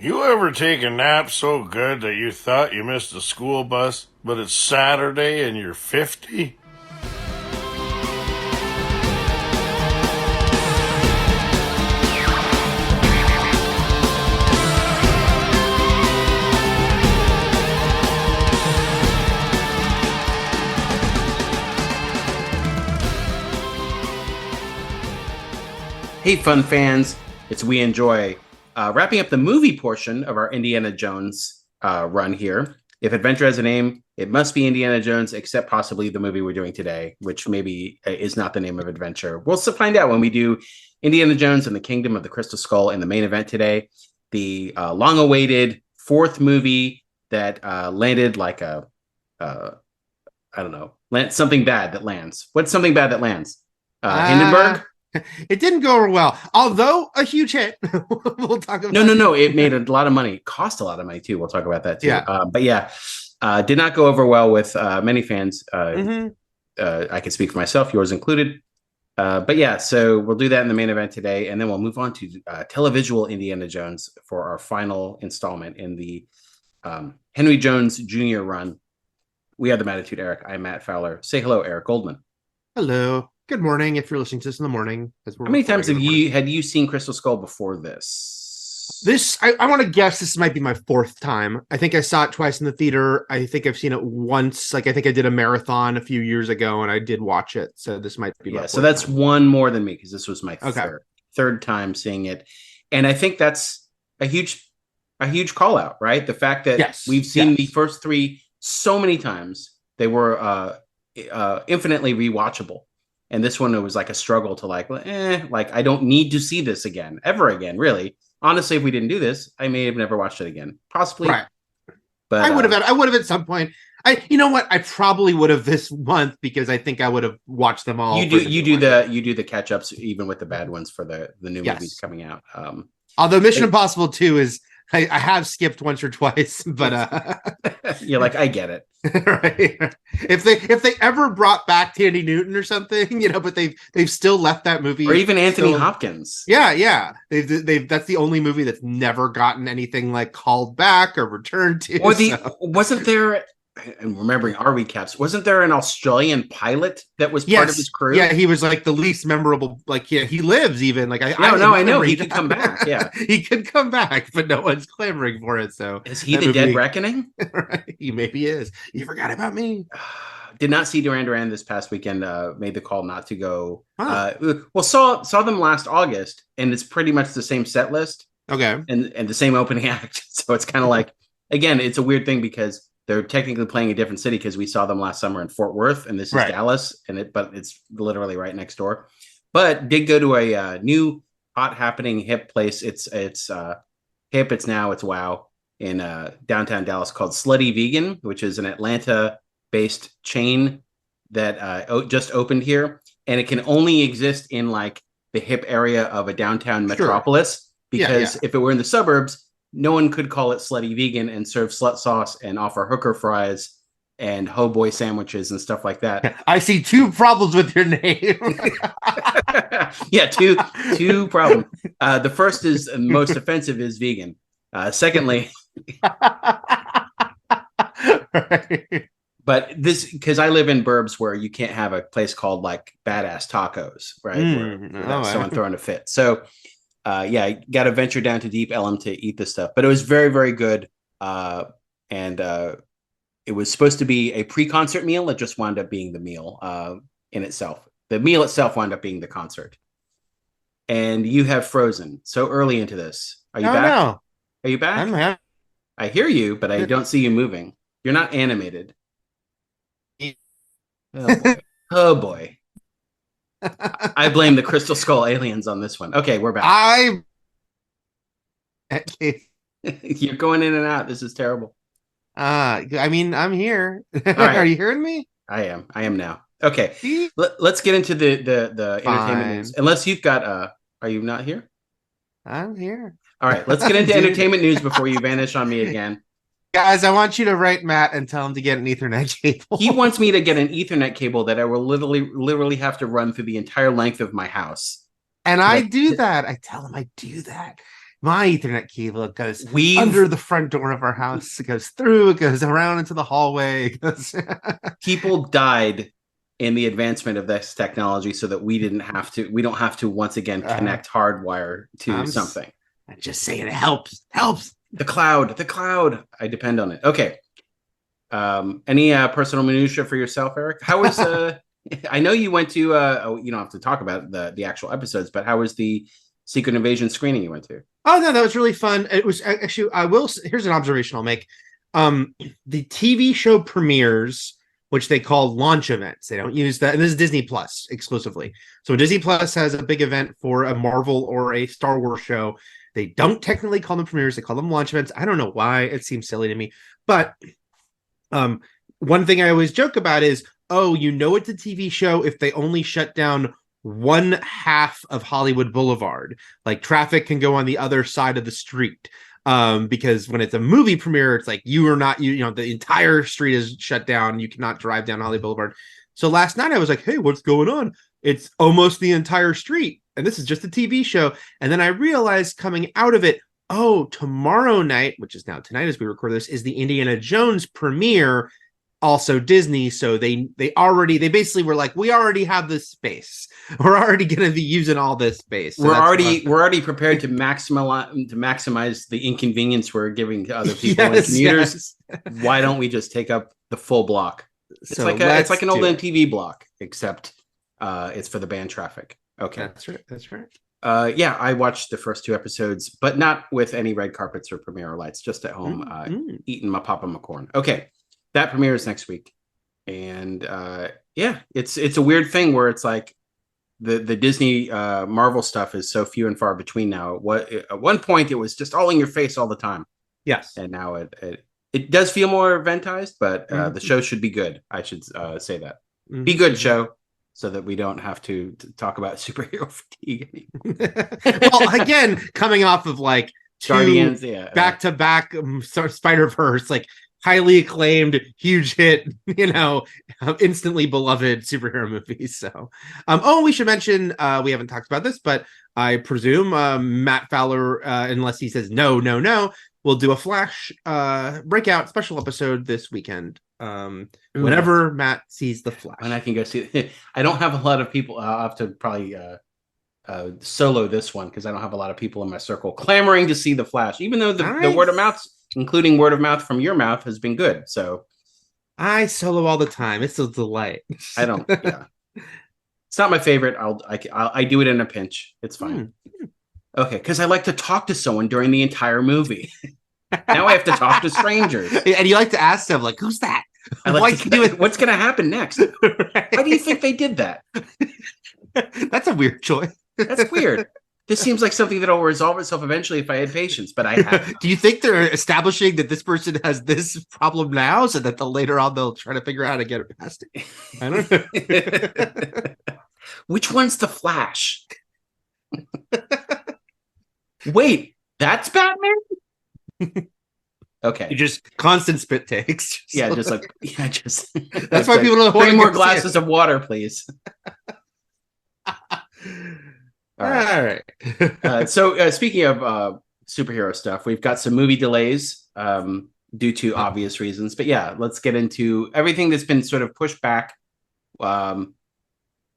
You ever take a nap so good that you thought you missed a school bus, but it's Saturday and you're 50? Hey, fun fans, it's We Enjoy. Wrapping up the movie portion of our Indiana Jones run here. If adventure has a name, it must be Indiana Jones, except possibly the movie we're doing today, which maybe is not the name of adventure. We'll find out when we do Indiana Jones and the Kingdom of the Crystal Skull in the main event today. The long-awaited fourth movie that landed like I don't know, something bad that lands. What's something bad that lands? Hindenburg? It didn't go over well, although a huge hit. We'll talk about No. It made a lot of money. It cost a lot of money too. We'll talk about that too. Yeah. But yeah, did not go over well with many fans. Mhm. I can speak for myself, yours included. But yeah, so we'll do that in the main event today, and then we'll move on to televisual Indiana Jones for our final installment in the Henry Jones Jr. run. We are the Mattitude Eric. I'm Matt Fowler. Say hello, Eric Goldman. Hello. Good morning. If you're listening to this in the morning, How many times had you seen Crystal Skull before this? I want to guess this might be my fourth time. I think I saw it twice in the theater. I think I've seen it once. Like I think I did a marathon a few years ago, and I did watch it. So this might be so that's time. one more than me because this was my Okay. third time seeing it, and I think that's a huge call out, right? The fact that we've seen the first three so many times, they were infinitely rewatchable. And this one, it was like a struggle to like I don't need to see this again, ever again, really. Honestly, if we didn't do this, I may have never watched it again. Possibly. Right. But I would have at some point. You know what? I probably would have this month because I think I would have watched them all. You do the catch ups even with the bad ones for the new movies coming out. Although Mission Impossible 2 is I have skipped once or twice, but you're like, I get it. Right. If they ever brought back Tandy Newton or something, but they've still left that movie, or even Anthony Hopkins. Yeah. They've that's the only movie that's never gotten anything like called back or returned to. Or wasn't there? And remembering our recaps, wasn't there an Australian pilot that was part of his crew? Yeah, he was like the least memorable. Like, yeah, he lives even. Like, I know he could come back. Yeah, he could come back, but no one's clamoring for it. So is he the Dead Reckoning? He maybe is. You forgot about me. Did not see Duran Duran this past weekend. Made the call not to go. Well, saw them last August, and it's pretty much the same set list. Okay, and the same opening act. So it's kind of like, again, it's a weird thing because they're technically playing a different city because we saw them last summer in Fort Worth, and this is Dallas, but it's literally right next door. But did go to a new hot happening hip place. It's hip. It's wow in downtown Dallas called Slutty Vegan, which is an Atlanta-based chain that just opened here, and it can only exist in like the hip area of a downtown metropolis because if it were in the suburbs, no one could call it Slutty Vegan and serve slut sauce and offer hooker fries and ho boy sandwiches and stuff like that. I see two problems with your name. Yeah, two problems. The first is most offensive is vegan. Secondly, but this because I live in burbs where you can't have a place called like Badass Tacos, right? Without someone throwing a fit. So I got to venture down to Deep Ellum to eat this stuff, but it was very, very good. And it was supposed to be a pre-concert meal. It just wound up being the meal in itself. The meal itself wound up being the concert. And you have frozen so early into this. Are you back? No. Are you back? I'm happy. I hear you, but I don't see you moving. You're not animated. Oh boy. Oh boy. I blame the Crystal Skull aliens on this one. Okay, we're back. You're going in and out. This is terrible. I mean, I'm here. Right. Are you hearing me? I am now. Okay. Let's get into the entertainment news. Unless you've got are you not here? I'm here. All right, let's get into entertainment news before you vanish on me again. Guys, I want you to write Matt and tell him to get an Ethernet cable. He wants me to get an Ethernet cable that I will literally have to run through the entire length of my house. And I do that. I tell him I do that. My Ethernet cable. It goes We've under the front door of our house. It goes through. It goes around into the hallway. It goes... people died in the advancement of this technology so that we don't have to once again connect hardwire to something. I'm just saying it helps. Helps. The cloud. I depend on it. Okay. Any personal minutia for yourself, Eric? How was I know you went to you don't have to talk about the actual episodes, but how was the Secret Invasion screening you went to? Oh no, that was really fun. It was actually, here's an observation I'll make. The TV show premieres, which they call launch events. They don't use that, and this is Disney Plus exclusively. So Disney Plus has a big event for a Marvel or a Star Wars show. They don't technically call them premieres; they call them launch events. I don't know why. It seems silly to me. But one thing I always joke about is, oh, it's a TV show if they only shut down one half of Hollywood Boulevard. Like traffic can go on the other side of the street. Because when it's a movie premiere, it's like the entire street is shut down. You cannot drive down Hollywood Boulevard. So last night I was like, hey, what's going on? It's almost the entire street. And this is just a TV show. And then I realized coming out of it, oh, tomorrow night, which is now tonight as we record this, is the Indiana Jones premiere, also Disney. So they basically were like, we already have this space. We're already going to be using all this space. So we're already prepared to maximize the inconvenience we're giving to other people and commuters. Yes. Why don't we just take up the full block? It's like an old MTV block, except it's for the band traffic. Okay, that's right. Yeah, I watched the first 2 episodes, but not with any red carpets or premiere lights. Just at home, eating my Papa McCorn. Okay, that premieres next week, and yeah, it's a weird thing where it's like the Disney Marvel stuff is so few and far between now. At one point it was just all in your face all the time. Yes, and now it does feel more eventized, but the show should be good. I should say that. Be good, show. So that we don't have to talk about superhero fatigue anymore. Well, again, coming off of like Guardians, back-to-back Spider-Verse, like highly acclaimed, huge hit, instantly beloved superhero movies. So, we should mention we haven't talked about this, but I presume Matt Fowler, unless he says no, will do a Flash breakout special episode this weekend. Whenever Matt sees the Flash, and I can go see it. I don't have a lot of people. I'll have to probably solo this one because I don't have a lot of people in my circle clamoring to see the Flash, even though the word of mouth, including word of mouth from your mouth, has been good. So I solo all the time. It's a delight. I don't. Yeah, it's not my favorite. I do it in a pinch. It's fine. Okay, because I like to talk to someone during the entire movie. Now I have to talk to strangers. And you like to ask them, like, who's that? What's going to happen next? Right. Why do you think they did that? That's a weird choice. That's weird. This seems like something that will resolve itself eventually if I had patience, but I haven't. Do you think they're establishing that this person has this problem now so that later on they'll try to figure out how to get it past it? I don't know. Which one's the Flash? Wait, that's Batman? Okay. You just constant spit takes. That's why people don't bring more glasses of water, please. All right. So speaking of superhero stuff, we've got some movie delays due to obvious reasons. But yeah, let's get into everything that's been sort of pushed back.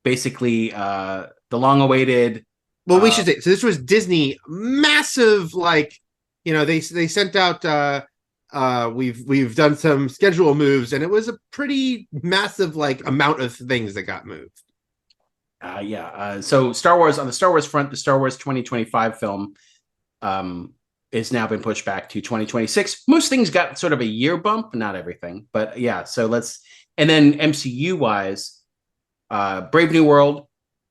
Basically, the long-awaited. Well, we should say so. This was Disney massive, they sent out. We've done some schedule moves, and it was a pretty massive amount of things that got moved. So Star Wars, on the Star Wars front, the Star Wars 2025 film is now been pushed back to 2026. Most things got sort of a year bump, not everything, but yeah. So and then MCU wise, Brave New World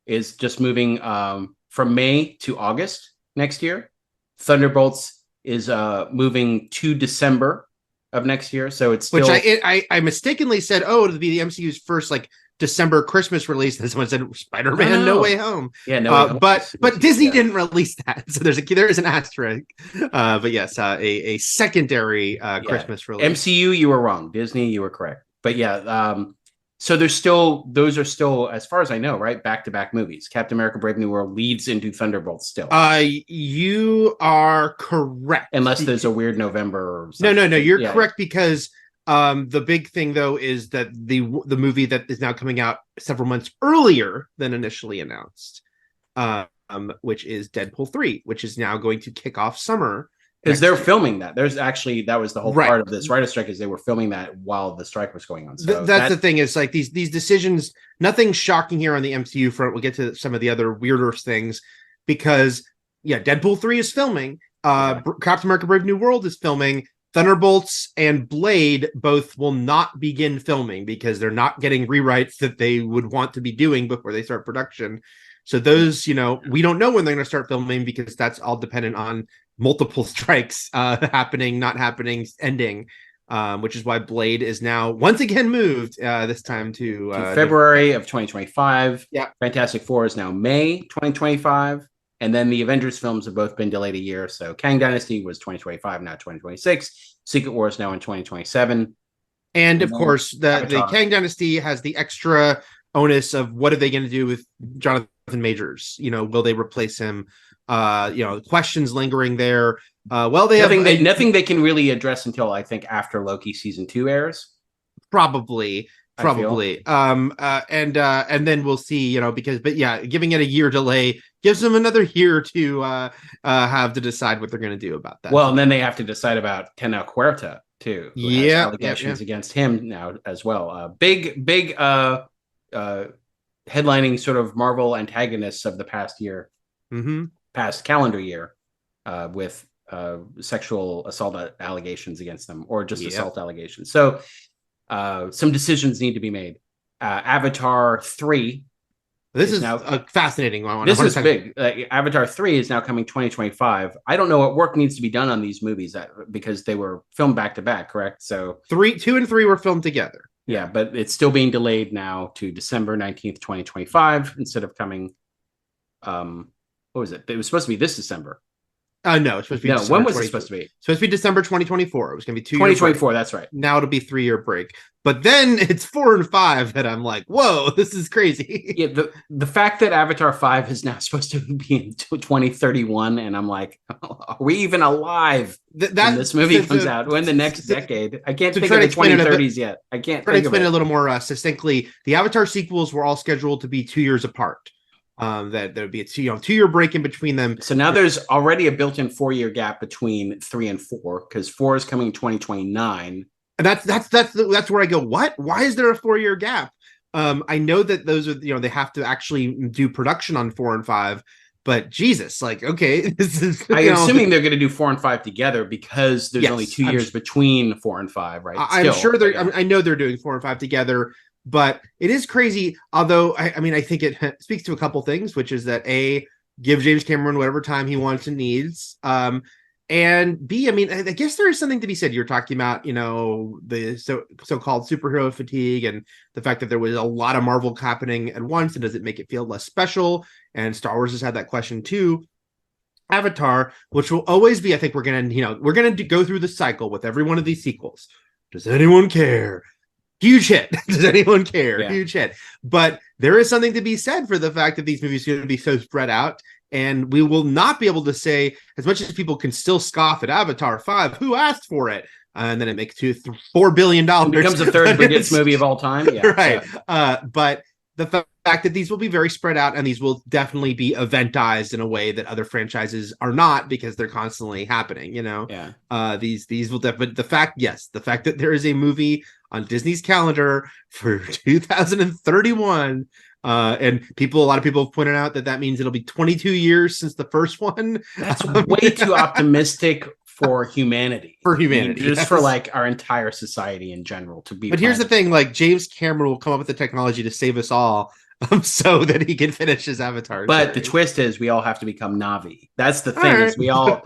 is just moving from May to August next year. Thunderbolts is moving to December of next year. So it's still... Which I mistakenly said, it'll be the MCU's first December Christmas release. And someone said Spider-Man No Way Home. Yeah, No Way Home. But Disney didn't release that. So there is an asterisk. But yes, a secondary Christmas release. MCU, you were wrong. Disney, you were correct. But yeah, So those are still, as far as I know, right, back-to-back movies. Captain America: Brave New World leads into Thunderbolts still. You are correct. Unless there's a weird November or something. No. You're correct because the big thing though is that the movie that is now coming out several months earlier than initially announced, which is Deadpool 3, which is now going to kick off summer. Because they're filming that. There's actually, that was the whole part of this writer strike, is they were filming that while the strike was going on. So that's the thing, is like these decisions, nothing shocking here on the MCU front. We'll get to some of the other weirder things because Deadpool 3 is filming. Captain America: Brave New World is filming. Thunderbolts and Blade both will not begin filming because they're not getting rewrites that they would want to be doing before they start production. So those, we don't know when they're going to start filming because that's all dependent on multiple strikes happening, not happening, ending, which is why Blade is now once again moved this time to February of 2025. Yeah. Fantastic Four is now May 2025. And then the Avengers films have both been delayed a year. So Kang Dynasty was 2025, now 2026. Secret Wars now in 2027. And of course, the Kang Dynasty has the extra onus of what are they going to do with Jonathan Majors? Will they replace him? Questions lingering there. They have nothing they can really address until I think after Loki season 2 airs. Probably. And then we'll see, giving it a year delay gives them another year to have to decide what they're going to do about that. Well, and then they have to decide about Tenoch Huerta too. Allegations against him now as well. Big headlining sort of Marvel antagonists of the past year, past calendar year, with sexual assault allegations against them, or just assault allegations. So some decisions need to be made. Avatar 3. This is now a fascinating one. This is big. Avatar 3 is now coming 2025. I don't know what work needs to be done on these movies because they were filmed back to back, correct? So 2 and 3 were filmed together. Yeah, but it's still being delayed now to December 19th, 2025, instead of coming. What was it? It was supposed to be this December. No, it's supposed to be. No, when was it supposed to be? Supposed to be December 2024. It was going to be 2024. That's right. Now it'll be 3-year break. But then it's 4 and 5 that I'm like, whoa, this is crazy. Yeah, the fact that Avatar 5 is now supposed to be in 2031, and I'm like, are we even alive when this movie comes out? When the next decade? I can't think of the 2030s yet. I can't try to explain it a little more succinctly. The Avatar sequels were all scheduled to be 2 years apart. That there would be a 2-year break in between them. So now there's already a built-in 4-year gap between 3 and 4 because 4 is coming 2029. And that's where I go, what? Why is there a 4-year gap? I know that those are, they have to actually do production on 4 and 5, but Jesus, okay, this is. I'm assuming they're going to do 4 and 5 together because there's only 2 years between 4 and 5, right? I'm sure I know they're doing 4 and 5 together, but it is crazy. Although I think it speaks to a couple things, which is that A, give James Cameron whatever time he wants and needs. And B, I guess there is something to be said. You're talking about, the so-called superhero fatigue and the fact that there was a lot of Marvel happening at once. And does it make it feel less special? And Star Wars has had that question too. Avatar, which will always be, I think we're going to go through the cycle with every one of these sequels. Does anyone care? Huge hit. Does anyone care? Yeah. Huge hit. But there is something to be said for the fact that these movies are going to be so spread out. And we will not be able to say, as much as people can still scoff at Avatar 5, who asked for it? And then it makes $4 billion. It becomes the third biggest movie of all time. Yeah, right. Yeah. But the fact that these will be very spread out and these will definitely be eventized in a way that other franchises are not because they're constantly happening, Yeah. These will definitely, the fact that there is a movie on Disney's calendar for 2031. And a lot of people have pointed out that means it'll be 22 years since the first one. That's way too optimistic for humanity. Just for our entire society in general to be. But here's the thing: James Cameron will come up with the technology to save us all, so that he can finish his Avatar. But the twist is we all have to become Na'vi. That's the thing. Right. Is we all?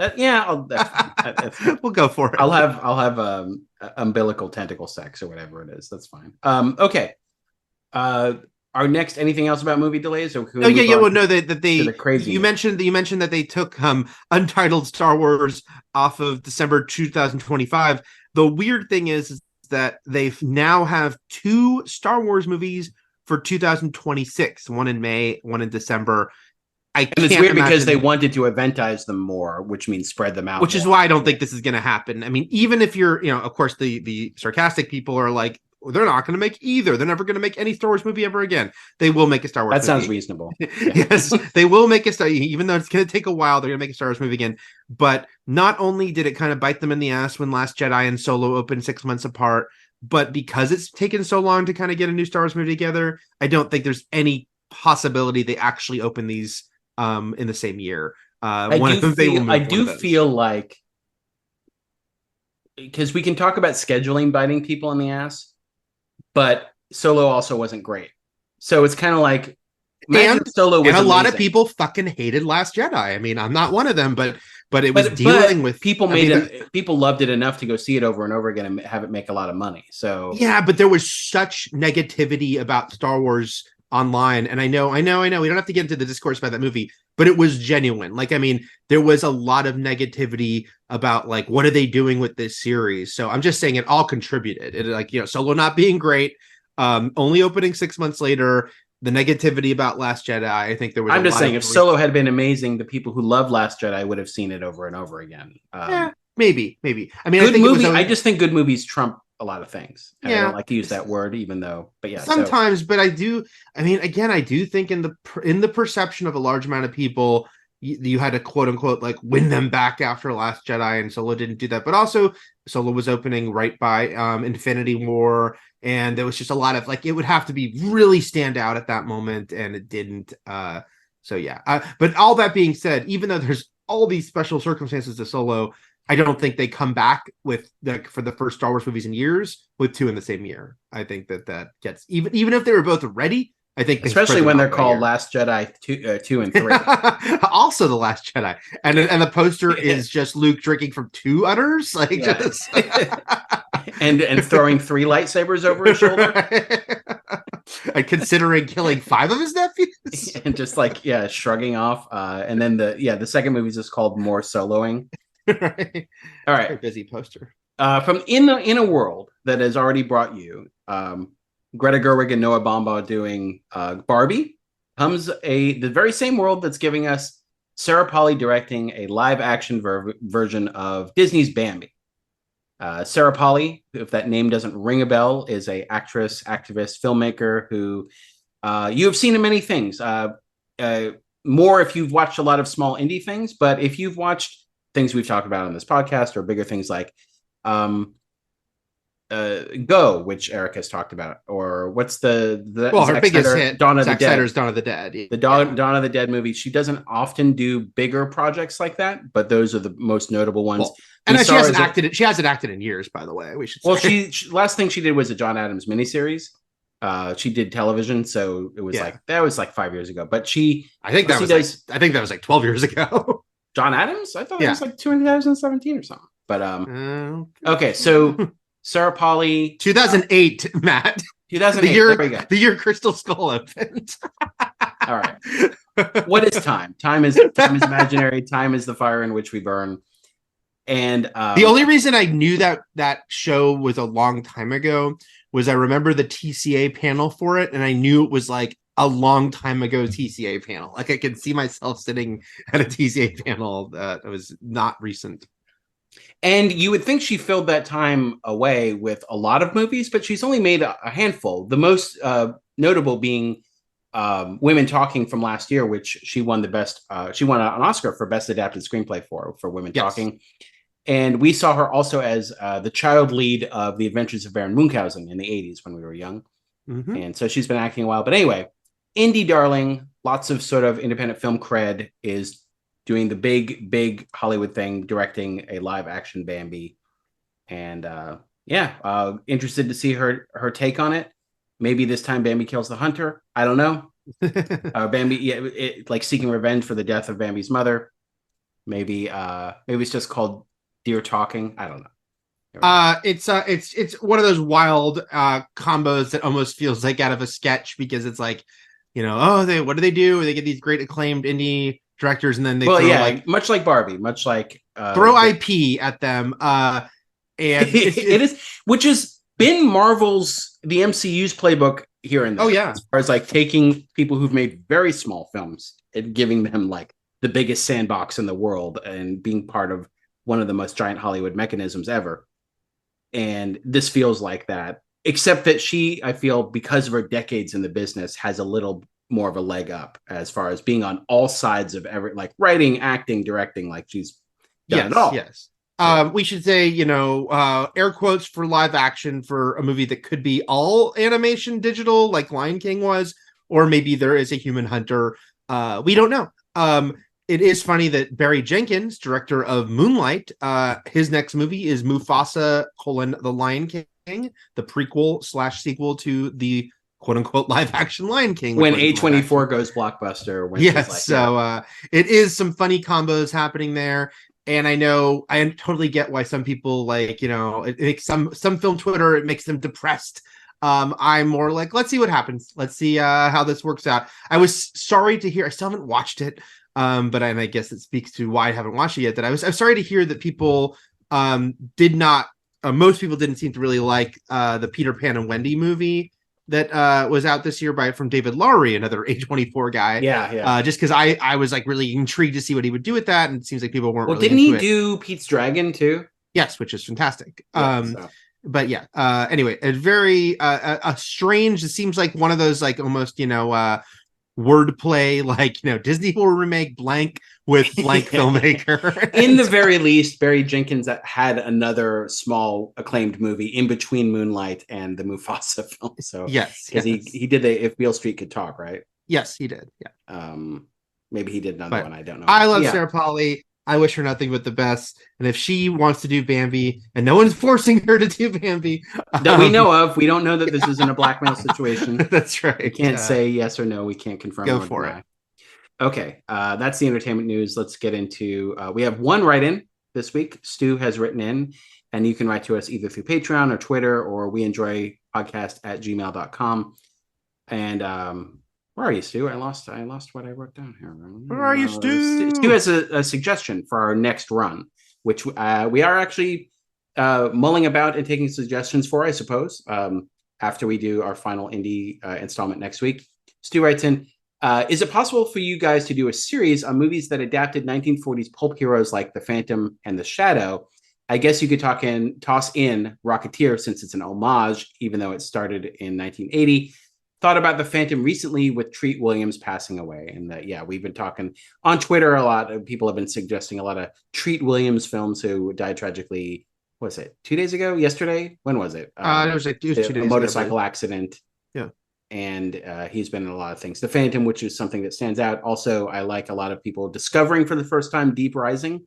We'll go for it. I'll have umbilical tentacle sex or whatever it is. That's fine. Okay. Our next, anything else about movie delays? Or Well, no, that they crazy. You mentioned that they took Untitled Star Wars off of December 2025. The weird thing is that they now have 2 Star Wars movies for 2026, one in May, one in December. And it's weird because they wanted to eventize them more, which means spread them out. Which is why I don't think this is going to happen. I mean, even if you're, of course, the sarcastic people are like, well, they're not going to make either. They're never going to make any Star Wars movie ever again. They will make a Star Wars movie. That sounds reasonable. Yes, they will make a Star, even though it's going to take a while, they're going to make a Star Wars movie again. But not only did it kind of bite them in the ass when Last Jedi and Solo opened 6 months apart, but because it's taken so long to kind of get a new Star Wars movie together, I don't think there's any possibility they actually open these in the same year. I do feel like, because we can talk about scheduling biting people in the ass, but Solo also wasn't great. So it's kind of like, Solo was and a amazing. lot of people fucking hated Last Jedi. I mean, I'm not one of them, but it was dealing with people. People loved it enough to go see it over and over again and have it make a lot of money. So yeah, but there was such negativity about Star Wars online, and I know. We don't have to get into the discourse about that movie, but it was genuine. Like, I mean, there was a lot of negativity about like, what are they doing with this series? So I'm just saying it all contributed. It, like, Solo not being great, only opening 6 months later, the negativity about Last Jedi. I think there was. I'm just saying, if Solo had been amazing, the people who love Last Jedi would have seen it over and over again. Yeah, maybe. I mean, I just think good movies trump a lot of things. And I don't like to use that word, even though, but yeah, sometimes. But I do. I mean, again, I do think in the perception of a large amount of people, you had to quote unquote like win them back after Last Jedi, and Solo didn't do that. But also, Solo was opening right by Infinity War, and there was just a lot of like, it would have to be really stand out at that moment, and it didn't. So yeah. But all that being said, even though there's all these special circumstances to Solo, I don't think they come back with for the first Star Wars movies in years with 2 in the same year. I think that gets even if they were both ready. I think especially when they're called Last Jedi 2 and 3. Also the Last Jedi, and the poster is just Luke drinking from 2 udders, like just and throwing 3 lightsabers over his shoulder, and considering killing 5 of his nephews, and just like shrugging off. And then the second movie is just called More Soloing. Right. All right, very busy poster. From in a world that has already brought you Greta Gerwig and Noah Baumbach doing Barbie, comes the very same world that's giving us Sarah Polley directing a live action version of Disney's Bambi. Sarah Polley, if that name doesn't ring a bell, is a actress, activist, filmmaker who you have seen in many things. More if you've watched a lot of small indie things, but if you've watched things we've talked about on this podcast or bigger things like Go, which Eric has talked about, or what's her biggest hit, Dawn of the Dead. Dawn of the Dead. The Dawn of the Dead movie. She doesn't often do bigger projects like that, but those are the most notable ones. Well, and she hasn't acted. She hasn't acted in years, by the way. We should. Well, she last thing she did was a John Adams miniseries. She did television, so it was that was like 5 years ago. But I think that was like 12 years ago. John Adams? I thought it was like 2017 or something. But okay, so Sarah Polley, 2008, Matt. 2008. The year Crystal Skull opened. All right. What is time? Time is imaginary. Time is the fire in which we burn. And the only reason I knew that show was a long time ago was I remember the TCA panel for it, and I knew it was like a long time ago TCA panel. Like I could see myself sitting at a TCA panel that was not recent. And you would think she filled that time away with a lot of movies, but she's only made a handful. The most notable being Women Talking from last year, which she won she won an Oscar for Best Adapted Screenplay for Women Talking. And we saw her also as the child lead of The Adventures of Baron Munchausen in the 80s when we were young. Mm-hmm. And so she's been acting a while. But anyway, indie darling, lots of sort of independent film cred, is doing the big Hollywood thing, directing a live action Bambi. And interested to see her take on it. Maybe this time Bambi kills the hunter. I don't know. Bambi, like seeking revenge for the death of Bambi's mother. Maybe it's just called Deer Talking. I don't know. It's one of those wild combos that almost feels like out of a sketch, because it's like, what do they do? They get these great acclaimed indie directors, and then they much like Barbie, much like throw IP at them. And it is, which is been the MCU's playbook here and there. Oh, yeah. As far as like taking people who've made very small films and giving them like the biggest sandbox in the world and being part of one of the most giant Hollywood mechanisms ever. And this feels like that, except that she, I feel, because of her decades in the business, has a little more of a leg up as far as being on all sides of like writing, acting, directing, like she's done it all. Yes. We should say, air quotes for live action for a movie that could be all animation digital, like Lion King was, or maybe there is a human hunter. We don't know. It is funny that Barry Jenkins, director of Moonlight, his next movie is Mufasa: The Lion King, the prequel/sequel to the quote unquote live action Lion King. When A24 goes blockbuster. Yes. It is some funny combos happening there. And I totally get why some people it makes some film Twitter, it makes them depressed. I'm more like, let's see what happens. Let's see how this works out. I was sorry to hear, I still haven't watched it. But I guess it speaks to why I haven't watched it yet, that I'm sorry to hear that people did not, most people didn't seem to really like the Peter Pan and Wendy movie that was out this year from David Lowery, another A24 guy. Yeah. Just because I was like really intrigued to see what he would do with that, and it seems like people weren't. Well, really didn't he into it. do Pete's Dragon too? Yes, which is fantastic. Yeah, But yeah. Anyway, a very a strange. It seems like one of those like almost wordplay, like Disney will remake blank with blank filmmaker. In the very least, Barry Jenkins had another small acclaimed movie in between Moonlight and the Mufasa film. So yes, because he did the If Beale Street Could Talk, right? Yes, he did. Yeah. Maybe he did another one. I don't know. I love Sarah Polley. I wish her nothing but the best. And if she wants to do Bambi, and no one's forcing her to do Bambi that we know of, we don't know that this isn't a blackmail situation. That's right. We can't say yes or no. We can't confirm. Go for it. Okay, that's the entertainment news. Let's get into. We have one write-in this week. Stu has written in, and you can write to us either through Patreon or Twitter, or weenjoypodcast@gmail.com. And where are you, Stu? I lost what I wrote down here. Where are you, Stu? Stu has a suggestion for our next run, which we are actually mulling about and taking suggestions for, I suppose, after we do our final indie installment next week. Stu writes in, is it possible for you guys to do a series on movies that adapted 1940s pulp heroes like The Phantom and The Shadow? I guess you could toss in Rocketeer, since it's an homage, even though it started in 1980. Thought about The Phantom recently with Treat Williams passing away. And we've been talking on Twitter a lot. People have been suggesting a lot of Treat Williams films who died tragically. What was it, 2 days ago? Yesterday? When was it? It was 2 days ago. A motorcycle accident. Yeah. And he's been in a lot of things. The Phantom, which is something that stands out. Also, I like a lot of people discovering for the first time Deep Rising,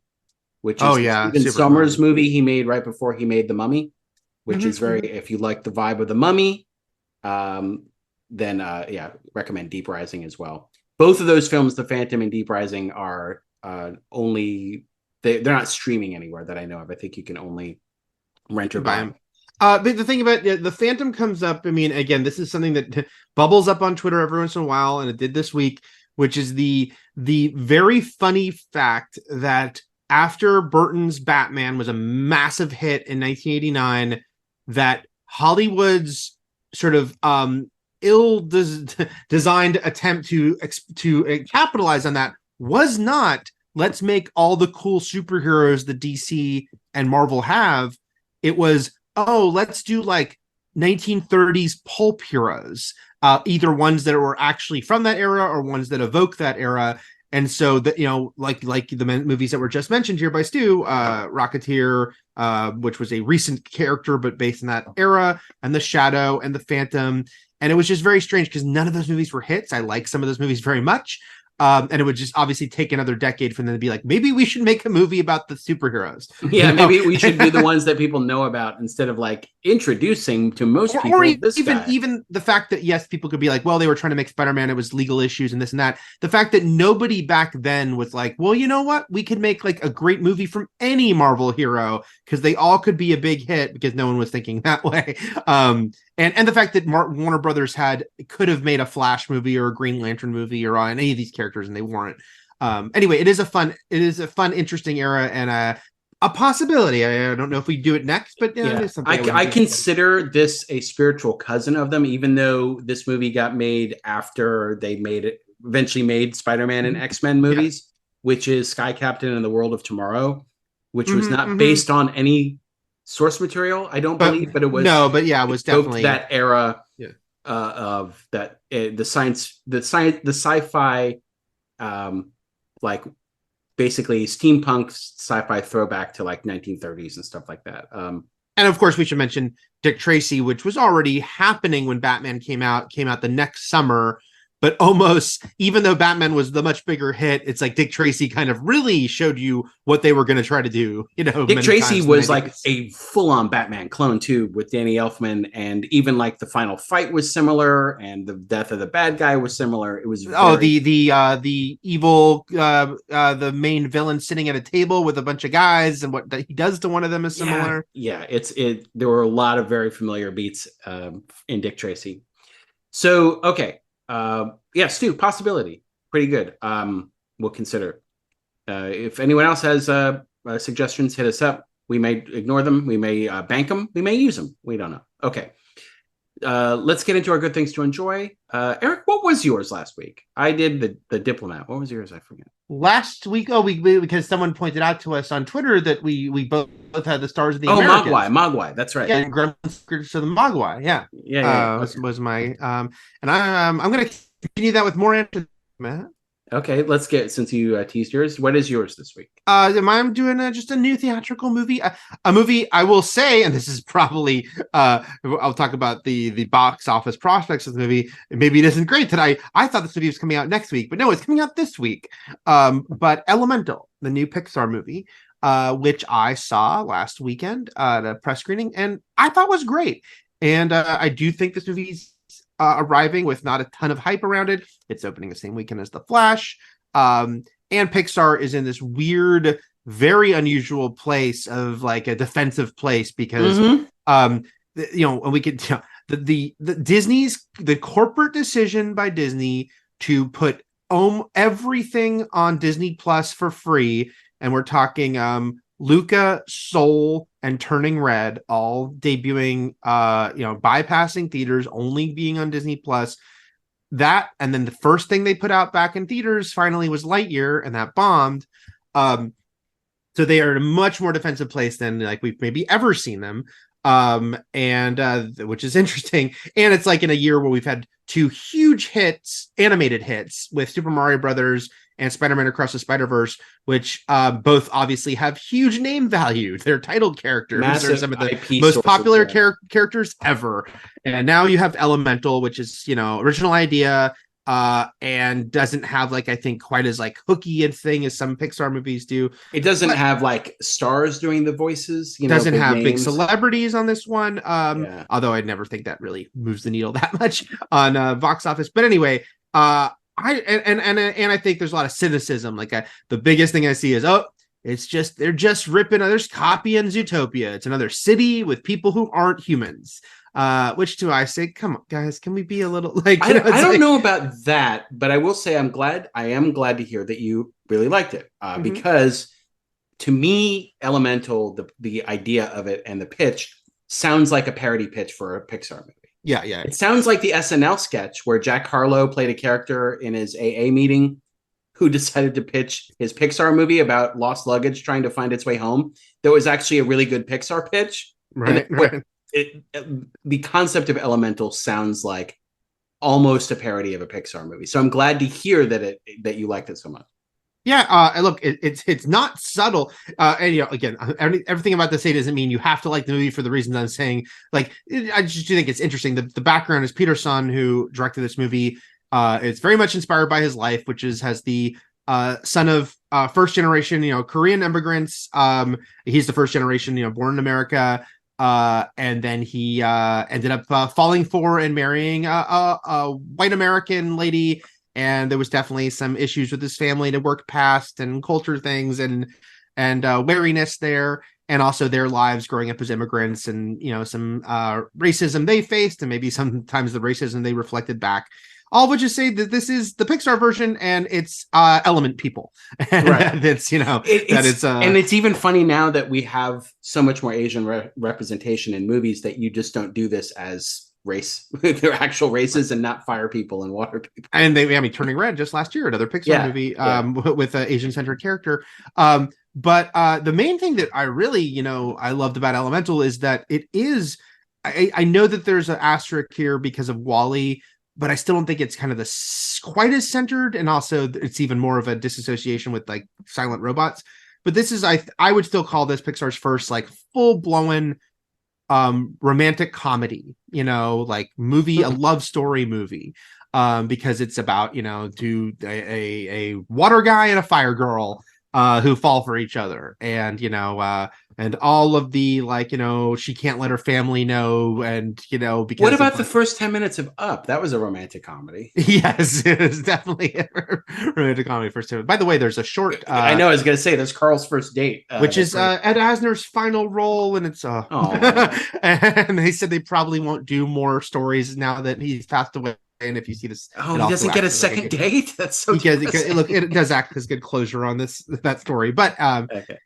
which is Stephen Sommers' movie he made right before he made The Mummy, which is very, if you like the vibe of The Mummy, then recommend Deep Rising as well. Both of those films, The Phantom and Deep Rising, are they're not streaming anywhere that I know of. I think you can only rent or buy them. But the thing about The Phantom comes up, I mean, again, this is something that bubbles up on Twitter every once in a while, and it did this week, which is the very funny fact that after Burton's Batman was a massive hit in 1989, that Hollywood's sort of ill-designed attempt to capitalize on that was not, let's make all the cool superheroes the DC and Marvel have. It was, let's do like 1930s pulp heroes, either ones that were actually from that era or ones that evoke that era. And so that, like the movies that were just mentioned here by Stu, Rocketeer, which was a recent character but based in that era, and The Shadow and The Phantom. And it was just very strange because none of those movies were hits. I like some of those movies very much. And it would just obviously take another decade for them to be like, maybe we should make a movie about the superheroes. Yeah, maybe we should do the ones that people know about instead of like introducing to most people. Or even the fact that, yes, people could be like, well, they were trying to make Spider-Man, it was legal issues and this and that. The fact that nobody back then was like, well, you know what? We could make like a great movie from any Marvel hero because they all could be a big hit because no one was thinking that way. And the fact that Warner Brothers could have made a Flash movie or a Green Lantern movie or on any of these characters, and they weren't. Anyway, it is a fun, interesting era, and A possibility. I don't know if we do it next, but yeah, it is something I consider this a spiritual cousin of them, even though this movie got made after they eventually made Spider-Man and X-Men movies, which is Sky Captain and the World of Tomorrow, which was not based on any source material, I don't believe, but it was it was definitely that era of that the sci-fi, like basically steampunk sci-fi throwback to like 1930s and stuff like that. And of course, we should mention Dick Tracy, which was already happening when Batman came out the next summer. But almost, even though Batman was the much bigger hit, it's like Dick Tracy kind of really showed you what they were going to try to do. Dick Tracy was like a full-on Batman clone too, with Danny Elfman, and even like the final fight was similar, and the death of the bad guy was similar. It was the evil the main villain sitting at a table with a bunch of guys, and what he does to one of them is similar. Yeah, there were a lot of very familiar beats in Dick Tracy. So okay. Stu, possibility. Pretty good. We'll consider. If anyone else has suggestions, hit us up. We may ignore them. We may bank them. We may use them. We don't know. Okay. Let's get into our good things to enjoy. Eric, what was yours last week? I did the Diplomat. What was yours? I forget. Last week, because someone pointed out to us on Twitter that we both had the Stars of the Americans. Mogwai. That's right. Yeah, and Gremlins to the Mogwai. Yeah. Was my and I'm going to continue that with more after Matt. Okay, let's get, since you teased yours, what is yours this week? I'm doing just a new theatrical movie, a movie I will say, and this is probably I'll talk about the box office prospects of the movie. Maybe it isn't great that I thought this movie was coming out next week, but no, it's coming out this week. But Elemental, the new Pixar movie, which I saw last weekend at a press screening, and I thought was great. And I do think this movie's arriving with not a ton of hype around it. It's opening the same weekend as The Flash. And Pixar is in this weird, very unusual place of like a defensive place because, and we could, the Disney's, the corporate decision by Disney to put everything on Disney Plus for free. And we're talking, Luca, Soul, and Turning Red, all debuting, bypassing theaters, only being on Disney Plus. That, and then the first thing they put out back in theaters finally was Lightyear, and that bombed. So they are in a much more defensive place than like we've maybe ever seen them. Which is interesting. And it's like in a year where we've had two huge hits, animated hits, with Super Mario Brothers and Spider-Man Across the Spider-Verse, which both obviously have huge name value. They're title characters. They're some of the IP most popular characters ever. And now you have Elemental, which is, original idea, and doesn't have like, I think, quite as like hooky a thing as some Pixar movies do. It doesn't have like stars doing the voices. Doesn't have big celebrities on this one. Although I'd never think that really moves the needle that much on box office. But anyway, I think there's a lot of cynicism. Like the biggest thing I see is, they're just ripping. There's copying Zootopia. It's another city with people who aren't humans. Which do I say? Come on, guys, can we be a little like? I don't know about that, but I will say I am glad to hear that you really liked it because to me, Elemental, the idea of it and the pitch sounds like a parody pitch for a Pixar movie. Yeah. It sounds like the SNL sketch where Jack Harlow played a character in his AA meeting who decided to pitch his Pixar movie about lost luggage trying to find its way home. That was actually a really good Pixar pitch. Right. The concept of Elemental sounds like almost a parody of a Pixar movie. So I'm glad to hear that you liked it so much. Yeah, look, it's not subtle, and again, everything about this say doesn't mean you have to like the movie for the reasons I'm saying. Like, I just do think it's interesting. The background is Peter Son, who directed this movie. It's very much inspired by his life, which has the son of first generation, Korean immigrants. He's the first generation, born in America, and then he ended up falling for and marrying a white American lady. And there was definitely some issues with his family to work past, and culture things and wariness there, and also their lives growing up as immigrants, and some racism they faced, and maybe sometimes the racism they reflected back. all of which is say that this is the Pixar version and it's Element people. And Right. it's, you know, and it's even funny now that we have so much more Asian representation in movies that you just don't do this as race, their actual races, and not fire people and water people. And Turning Red just last year, another Pixar movie with an Asian centered character. But the main thing that I really, you know, I loved about Elemental is that it is, I know that there's an asterisk here because of WALL-E, but I still don't think it's kind of quite as centered. And also it's even more of a disassociation with like silent robots. But this is, I would still call this Pixar's first like full blown romantic comedy, you know, like movie, a love story movie. Because it's about, you know, a water guy and a fire girl who fall for each other, and you know, and all of the, like, you know, she can't let her family know, and you know, because what about the first 10 minutes of Up? That was a romantic comedy. Yes, it is definitely a romantic comedy. First 10 minutes. By the way, there's a short. I know. I was gonna say there's Carl's first date, which is Ed Asner's final role, and it's and they said they probably won't do more stories now that he's passed away. And if you see this, he doesn't get a second date. That's so. Look, it does act as good closure on that story. But okay.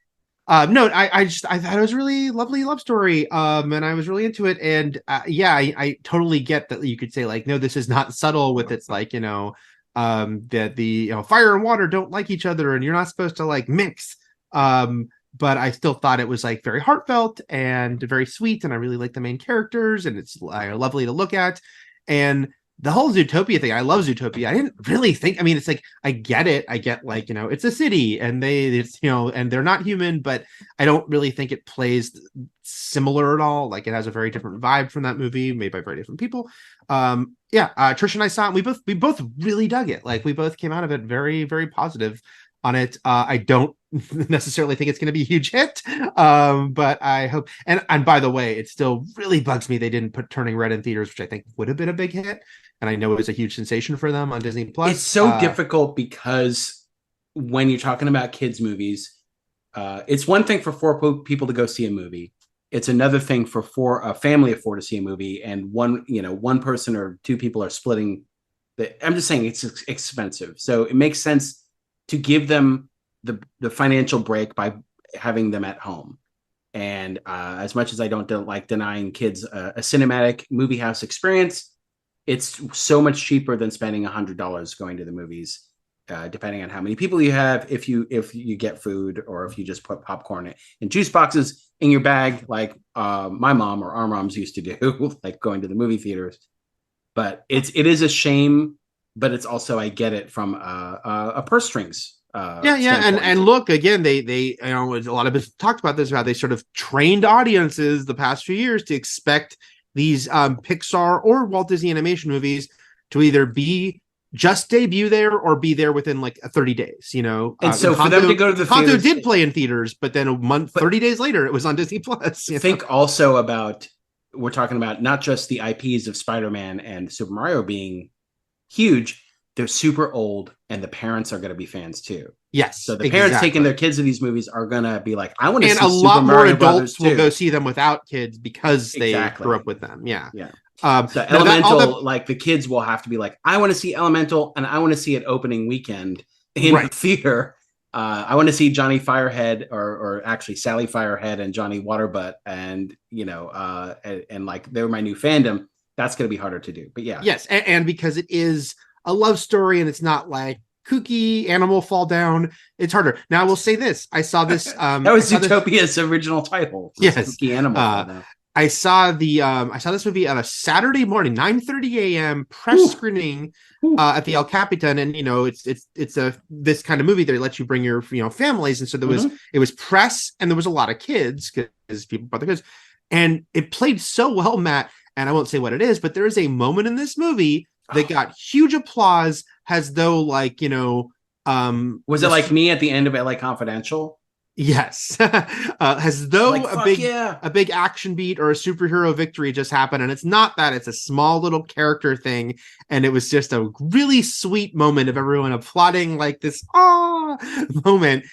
No, I thought it was a really lovely love story. And I was really into it. And I totally get that you could say like, no, this is not subtle with its like, you know, that the, you know, fire and water don't like each other, and you're not supposed to like mix. But I still thought it was like very heartfelt and very sweet, and I really like the main characters, and it's lovely to look at. And the whole Zootopia thing, I love Zootopia. I didn't really think, I mean, it's like, I get it. I get like, you know, it's a city and it's, you know, and they're not human, but I don't really think it plays similar at all. Like it has a very different vibe from that movie made by very different people. Trish and I saw it. We both really dug it. Like we both came out of it very, very positive on it. I don't necessarily think it's going to be a huge hit, but I hope. And by the way, it still really bugs me they didn't put Turning Red in theaters, which I think would have been a big hit, and I know it was a huge sensation for them on Disney Plus. It's so difficult because when you're talking about kids movies, it's one thing for four people to go see a movie. It's another thing for a family of four to see a movie, and one person or two people are splitting. I'm just saying it's expensive, so it makes sense to give them the financial break by having them at home. And as much as I don't like denying kids a cinematic movie house experience, it's so much cheaper than spending $100 going to the movies, depending on how many people you have, if you get food, or if you just put popcorn and juice boxes in your bag, like my mom or our moms used to do, like going to the movie theaters. But it is a shame, but it's also, I get it from a purse strings. And look, again, they you know, a lot of us talked about this, how they sort of trained audiences the past few years to expect these Pixar or Walt Disney Animation movies to either be just debut there or be there within like 30 days, you know. And so for them to go to the Encanto theaters, did play in theaters, but then a month, 30 days later, it was on Disney Plus. Think also about, we're talking about not just the IPs of Spider-Man and Super Mario being huge, they're super old, and the parents are going to be fans too. Yes. So the parents taking their kids to these movies are going to be like, I want to see Super Mario. And a lot more adults will go see them without kids because they grew up with them. Yeah. So Elemental, like the kids will have to be like, I want to see Elemental, and I want to see it opening weekend in the theater. I want to see Johnny Firehead, or actually Sally Firehead and Johnny Waterbutt, and you know, and like they're my new fandom. That's going to be harder to do. But yes, and because it is a love story and it's not like kooky animal fall down, it's harder. Now I will say this, I saw this that was Zootopia's original title. Yes, kooky animal fall down. I saw this movie on a Saturday morning, 9:30 a.m. press screening at the El Capitan, and you know it's this kind of movie that lets you bring your families, and so there was it was press, and there was a lot of kids because people brought their kids, and it played so well, Matt. And I won't say what it is, but there is a moment in this movie that got huge applause, as though like was it like me at the end of LA Confidential? Yes. As though like, a big action beat or a superhero victory just happened. And it's not that, it's a small little character thing. And it was just a really sweet moment of everyone applauding like this moment.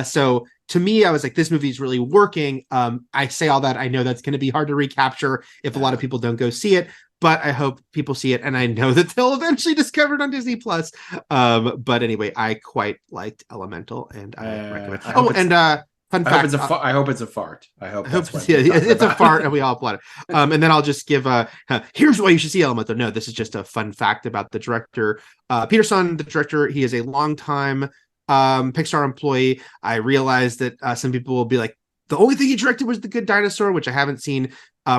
So to me, I was like, this movie is really working. I say all that. I know that's going to be hard to recapture if a lot of people don't go see it. but I hope people see it, and I know that they'll eventually discover it on Disney Plus. But anyway, I quite liked Elemental, and I recommend. Fun I hope fact. I hope it's a fart. I hope that's what it's a fart, and we all applaud it. And then I'll just give here's why you should see Elemental. No, this is just a fun fact about the director, Peterson, the director. He is a longtime Pixar employee. I realized that some people will be like, the only thing he directed was The Good Dinosaur, which I haven't seen.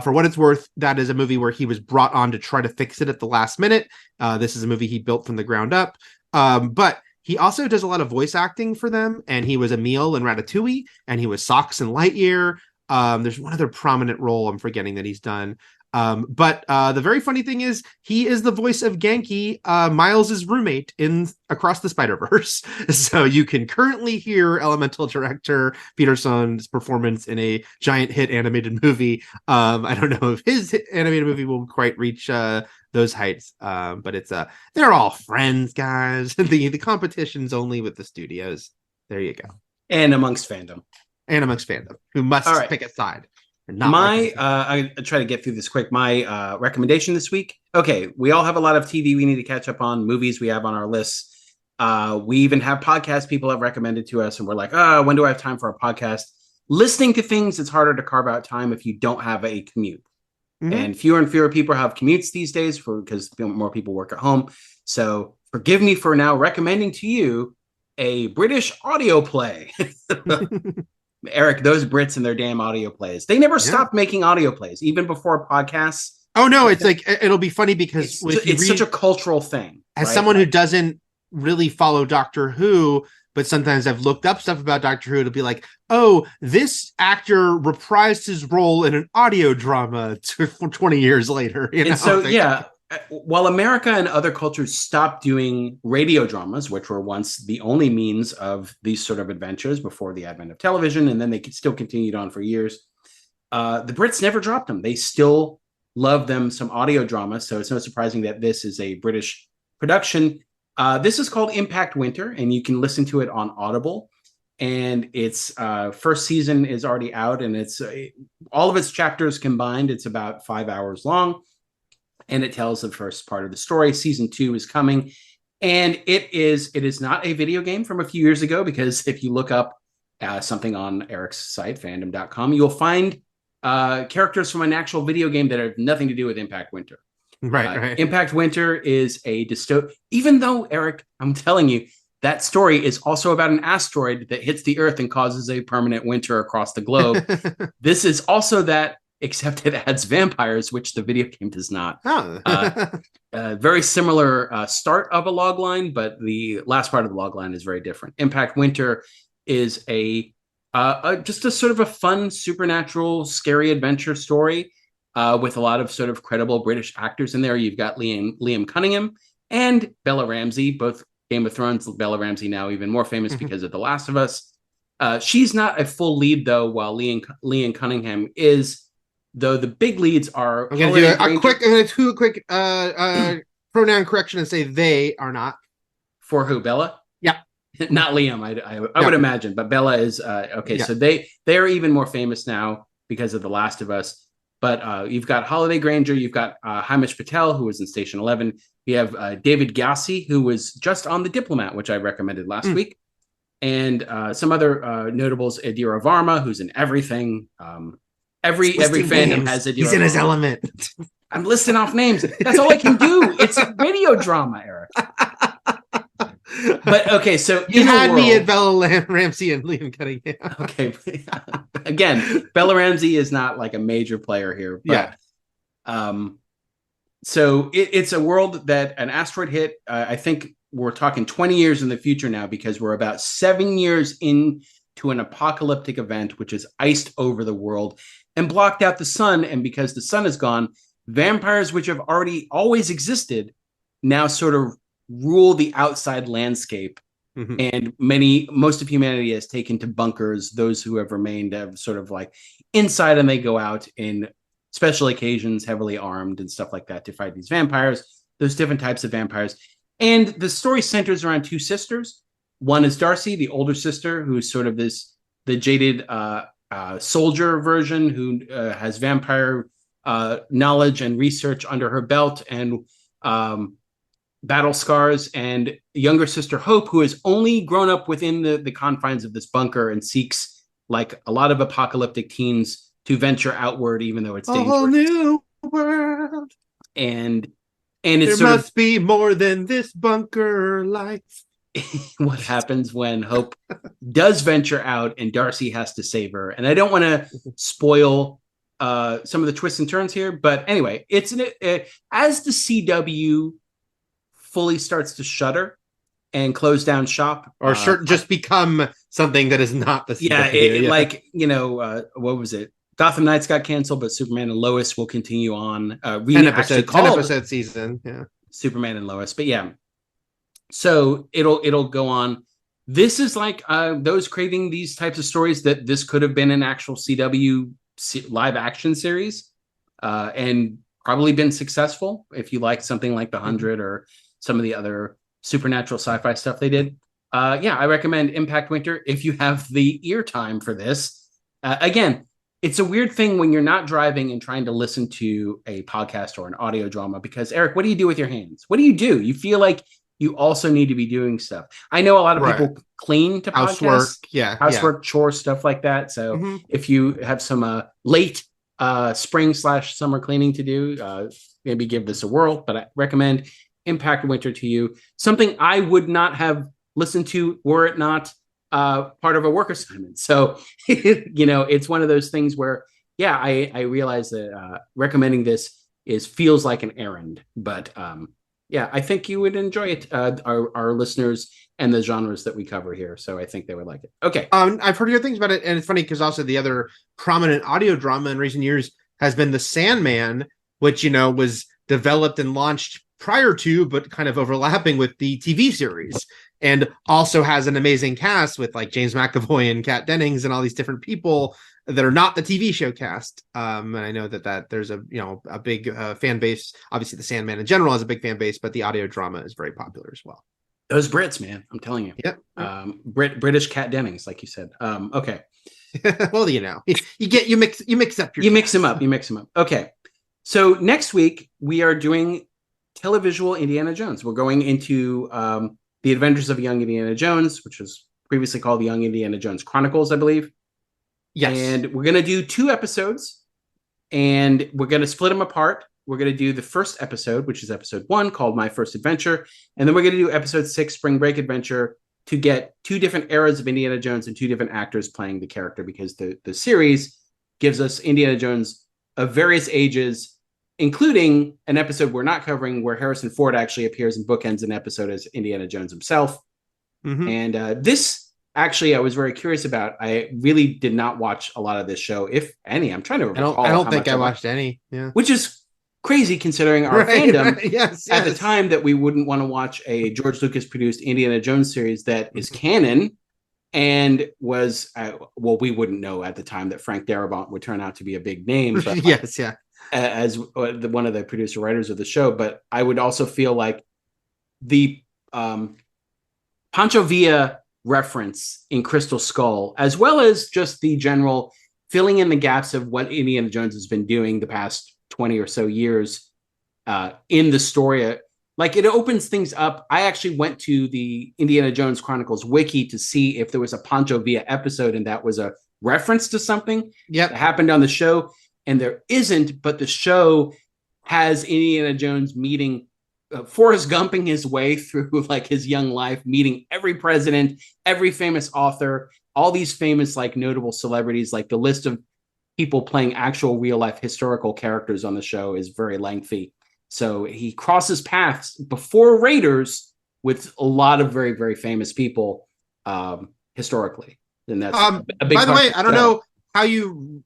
For what it's worth, that is a movie where he was brought on to try to fix it at the last minute. This is a movie he built from the ground up. But he also does a lot of voice acting for them, and he was Emil in Ratatouille, and he was Socks in Lightyear. There's one other prominent role I'm forgetting that he's done. But the very funny thing is he is the voice of Genki, Miles' roommate in Across the Spider-Verse. So you can currently hear Elemental director Peterson's performance in a giant hit animated movie. I don't know if his animated movie will quite reach those heights, but it's they're all friends, guys. The competition's only with the studios. There you go. And amongst fandom, who must pick a side. I try to get through this quick. My recommendation this week. Okay, we all have a lot of TV we need to catch up on, movies we have on our lists. We even have podcasts people have recommended to us, and we're like, when do I have time for a podcast? Listening to things, it's harder to carve out time if you don't have a commute. Mm-hmm. And fewer people have commutes these days because more people work at home. So forgive me for now recommending to you a British audio play. Eric, those Brits and their damn audio plays. They never stopped making audio plays, even before podcasts. Oh, no, it's like, it'll be funny because it's such a cultural thing. As someone who doesn't really follow Doctor Who, but sometimes I've looked up stuff about Doctor Who, it'll be like, oh, this actor reprised his role in an audio drama 20 years later. While America and other cultures stopped doing radio dramas, which were once the only means of these sort of adventures before the advent of television, and then they still continued on for years, the Brits never dropped them. They still love them some audio drama, so it's no surprising that this is a British production. This is called Impact Winter, and you can listen to it on Audible. And its first season is already out, and it's all of its chapters combined. It's about 5 hours long. And it tells the first part of the story. Season 2 is coming, and it is not a video game from a few years ago, because if you look up something on Eric's site, fandom.com, you'll find characters from an actual video game that have nothing to do with Impact Winter. Right. Impact Winter is a dystopia. Even though, Eric, I'm telling you, that story is also about an asteroid that hits the Earth and causes a permanent winter across the globe. This is also that, except it adds vampires, which the video game does not. Very similar start of a log line, but the last part of the log line is very different. Impact Winter is just a sort of a fun, supernatural, scary adventure story with a lot of sort of credible British actors in there. You've got Liam Cunningham and Bella Ramsey, both Game of Thrones. Bella Ramsey now even more famous because of The Last of Us. She's not a full lead, though, while Liam Cunningham is. Though the big leads are. I'm going to do a quick pronoun correction and say they are not. For who? Bella? Yeah. Not Liam, I would imagine, but Bella is okay. Yeah. So they are even more famous now because of The Last of Us. But you've got Holiday Granger, you've got Hamish Patel, who was in Station 11. You have David Gassi, who was just on The Diplomat, which I recommended last week, and some other notables. Adira Varma, who's in everything. Every fandom has Adira. He's in his element. I'm listing off names. That's all I can do. It's a radio drama, Eric. But okay, so you had me at Bella Ramsey and Liam Cunningham. Okay, again, Bella Ramsey is not like a major player here. But, so it's a world that an asteroid hit. I think we're talking 20 years in the future now, because we're about 7 years into an apocalyptic event which has iced over the world and blocked out the sun. And because the sun is gone, vampires, which have always existed, now sort of rule the outside landscape. And most of humanity has taken to bunkers. Those who have remained have sort of like inside, and they go out in special occasions, heavily armed and stuff like that, to fight these vampires, those different types of vampires. And the story centers around two sisters. One is Darcy, the older sister, who's sort of the jaded soldier version who has vampire knowledge and research under her belt and battle scars, and younger sister Hope, who has only grown up within the confines of this bunker and seeks, like a lot of apocalyptic teens, to venture outward, even though it's dangerous. A whole new world. And it's there must be more than this bunker life. What happens when Hope does venture out and Darcy has to save her. And I don't want to spoil some of the twists and turns here, but anyway, it's as the CW fully starts to shutter and close down shop, or just become something that is not the CW. Like, what was it? Gotham Knights got canceled, but Superman and Lois will continue on. 10 episode season. Yeah, Superman and Lois, but yeah. So it'll go on. This is like those craving these types of stories, that this could have been an actual CW live action series, and probably been successful if you like something like The 100 or some of the other supernatural sci-fi stuff they did. I recommend Impact Winter if you have the ear time for this. Again, it's a weird thing when you're not driving and trying to listen to a podcast or an audio drama, because Eric, what do you do with your hands? What do? You feel like you also need to be doing stuff. I know a lot of people clean to podcasts, housework, chores, stuff like that. So if you have some late spring/summer cleaning to do, maybe give this a whirl. But I recommend Impact Winter to you. Something I would not have listened to were it not part of a work assignment. So, it's one of those things where, I realize that recommending this feels like an errand, but I think you would enjoy it, our listeners and the genres that we cover here. So I think they would like it. Okay. I've heard good things about it. And it's funny because also the other prominent audio drama in recent years has been The Sandman, which, was developed and launched prior to, but kind of overlapping with the TV series, and also has an amazing cast with like James McAvoy and Kat Dennings and all these different people that are not the TV show cast. And I know that there's a big fan base. Obviously, The Sandman in general has a big fan base, but the audio drama is very popular as well. Those Brits, man, I'm telling you. Yep. British Kat Dennings, like you said. Okay. Well, you mix up you mix them up. Okay. So next week we are doing televisual Indiana Jones. We're going into The Adventures of Young Indiana Jones, which was previously called The Young Indiana Jones Chronicles, I believe. Yes. And we're going to do 2 episodes, and we're going to split them apart. We're going to do the first episode, which is episode 1, called My First Adventure. And then we're going to do episode 6, Spring Break Adventure, to get 2 different eras of Indiana Jones and 2 different actors playing the character, because the series gives us Indiana Jones of various ages, including an episode we're not covering where Harrison Ford actually appears and bookends an episode as Indiana Jones himself. And this, actually, I was very curious about. I really did not watch a lot of this show, if any. I'm trying to recall. I don't think I watched any. Yeah, which is crazy considering our fandom. Right. Yes. At the time, that we wouldn't want to watch a George Lucas produced Indiana Jones series that is canon, and was we wouldn't know at the time that Frank Darabont would turn out to be a big name. But yes, yeah. As one of the producer writers of the show, but I would also feel like the Pancho Villa reference in Crystal Skull, as well as just the general filling in the gaps of what Indiana Jones has been doing the past 20 or so years in the story. Like, it opens things up. I actually went to the Indiana Jones Chronicles wiki to see if there was a Pancho Villa episode, and that was a reference to something that happened on the show. And there isn't, but the show has Indiana Jones meeting Forrest Gumping his way through like his young life, meeting every president, every famous author, all these famous like notable celebrities. Like, the list of people playing actual real life historical characters on the show is very lengthy. So he crosses paths before Raiders with a lot of very, very famous people historically. And that's a big. By the way, I don't know how you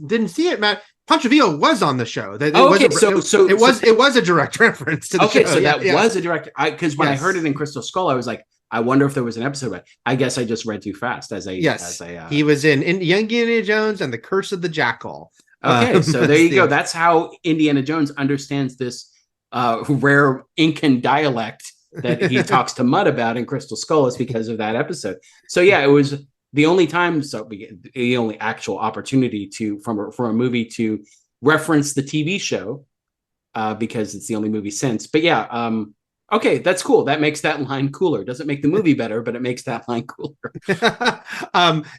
didn't see it, Matt. Pancho Villa was on the show. It was a direct reference to the show. So that was a direct. Because when I heard it in Crystal Skull, I was like, I wonder if there was an episode. But I guess I just read too fast. He was in Young Indiana Jones and The Curse of the Jackal. Okay, so there you go. That's how Indiana Jones understands this rare Incan dialect that he talks to Mutt about in Crystal Skull, is because of that episode. So yeah, it was the only time, the only actual opportunity for a movie to reference the TV show because it's the only movie since. But yeah, okay, that's cool. That makes that line cooler. Doesn't make the movie better, but it makes that line cooler.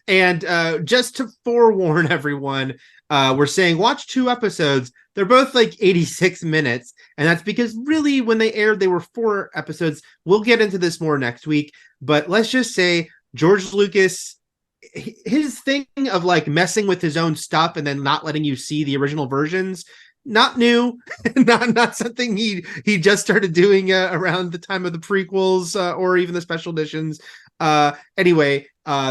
And just to forewarn everyone, we're saying watch 2 episodes. They're both like 86 minutes, and that's because really when they aired, they were 4 episodes. We'll get into this more next week, but let's just say George Lucas, his thing of like messing with his own stuff and then not letting you see the original versions, not new, not something he just started doing around the time of the prequels or even the special editions. Anyway,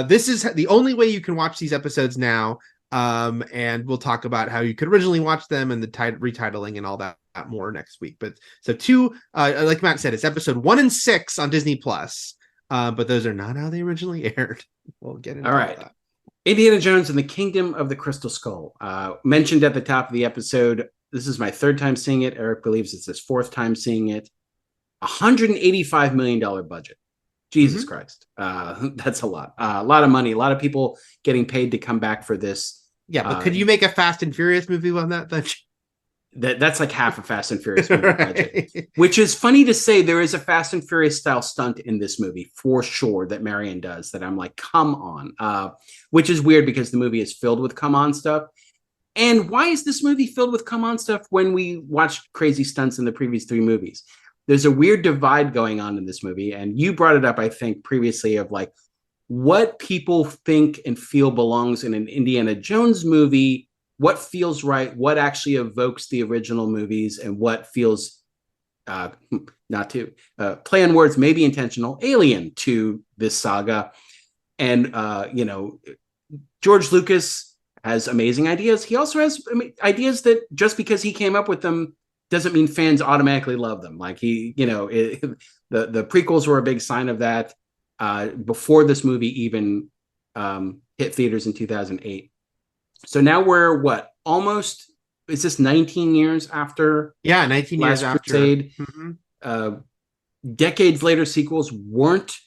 this is the only way you can watch these episodes now. And we'll talk about how you could originally watch them and the retitling and all that more next week. But so 2, like Matt said, it's episode 1 and 6 on Disney Plus. But those are not how they originally aired. We'll get into all right. That. Indiana Jones and the Kingdom of the Crystal Skull. Mentioned at the top of the episode. This is my 3rd time seeing it. Eric believes it's his 4th time seeing it. $185 million budget. Jesus Christ. That's a lot. A lot of money. A lot of people getting paid to come back for this. Yeah, but could you make a Fast and Furious movie on that budget? That's like half a Fast and Furious movie budget. Which is funny to say. There is a Fast and Furious style stunt in this movie for sure that Marion does that I'm like, come on. Which is weird because the movie is filled with come on stuff. And why is this movie filled with come on stuff when we watched crazy stunts in the previous 3 movies? There's a weird divide going on in this movie. And you brought it up, I think, previously of like what people think and feel belongs in an Indiana Jones movie, what feels right, what actually evokes the original movies, and what feels not to play on words, maybe intentional, alien to this saga. And, George Lucas has amazing ideas. He also has ideas that just because he came up with them doesn't mean fans automatically love them. Like the prequels were a big sign of that before this movie even hit theaters in 2008. So now we're almost, is this 19 years after? Yeah, 19 years after. Crusade. Decades later, sequels weren't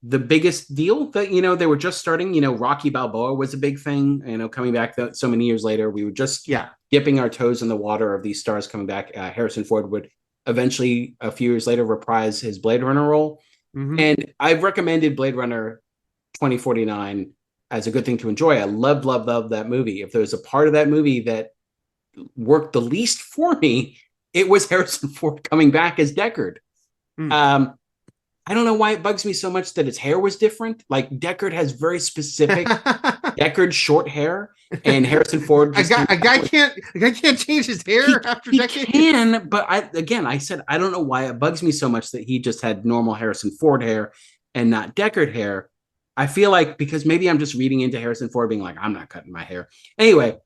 the biggest deal. That they were just starting. Rocky Balboa was a big thing. Coming back so many years later, we were just dipping our toes in the water of these stars coming back. Harrison Ford would eventually, a few years later, reprise his Blade Runner role. And I've recommended Blade Runner 2049 as a good thing to enjoy. I love that movie. If there's a part of that movie that worked the least for me, it was Harrison Ford coming back as Deckard. I don't know why it bugs me so much that his hair was different. Like Deckard has very specific Deckard short hair, and Harrison Ford. A guy can't change his hair after Deckard. He can, but I said I don't know why it bugs me so much that he just had normal Harrison Ford hair and not Deckard hair. I feel like because maybe I'm just reading into Harrison Ford being like, I'm not cutting my hair. Anyway,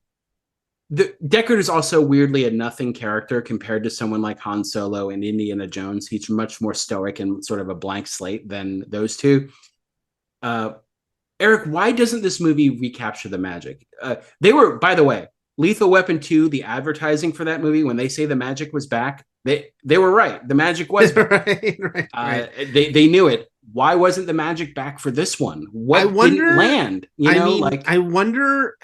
Deckard is also weirdly a nothing character compared to someone like Han Solo and Indiana Jones. He's much more stoic and sort of a blank slate than those two. Eric, why doesn't this movie recapture the magic? They were, by the way, Lethal Weapon 2, the advertising for that movie, when they say the magic was back, they were right. The magic was back. right. They knew it. Why wasn't the magic back for this one? Didn't land? I wonder...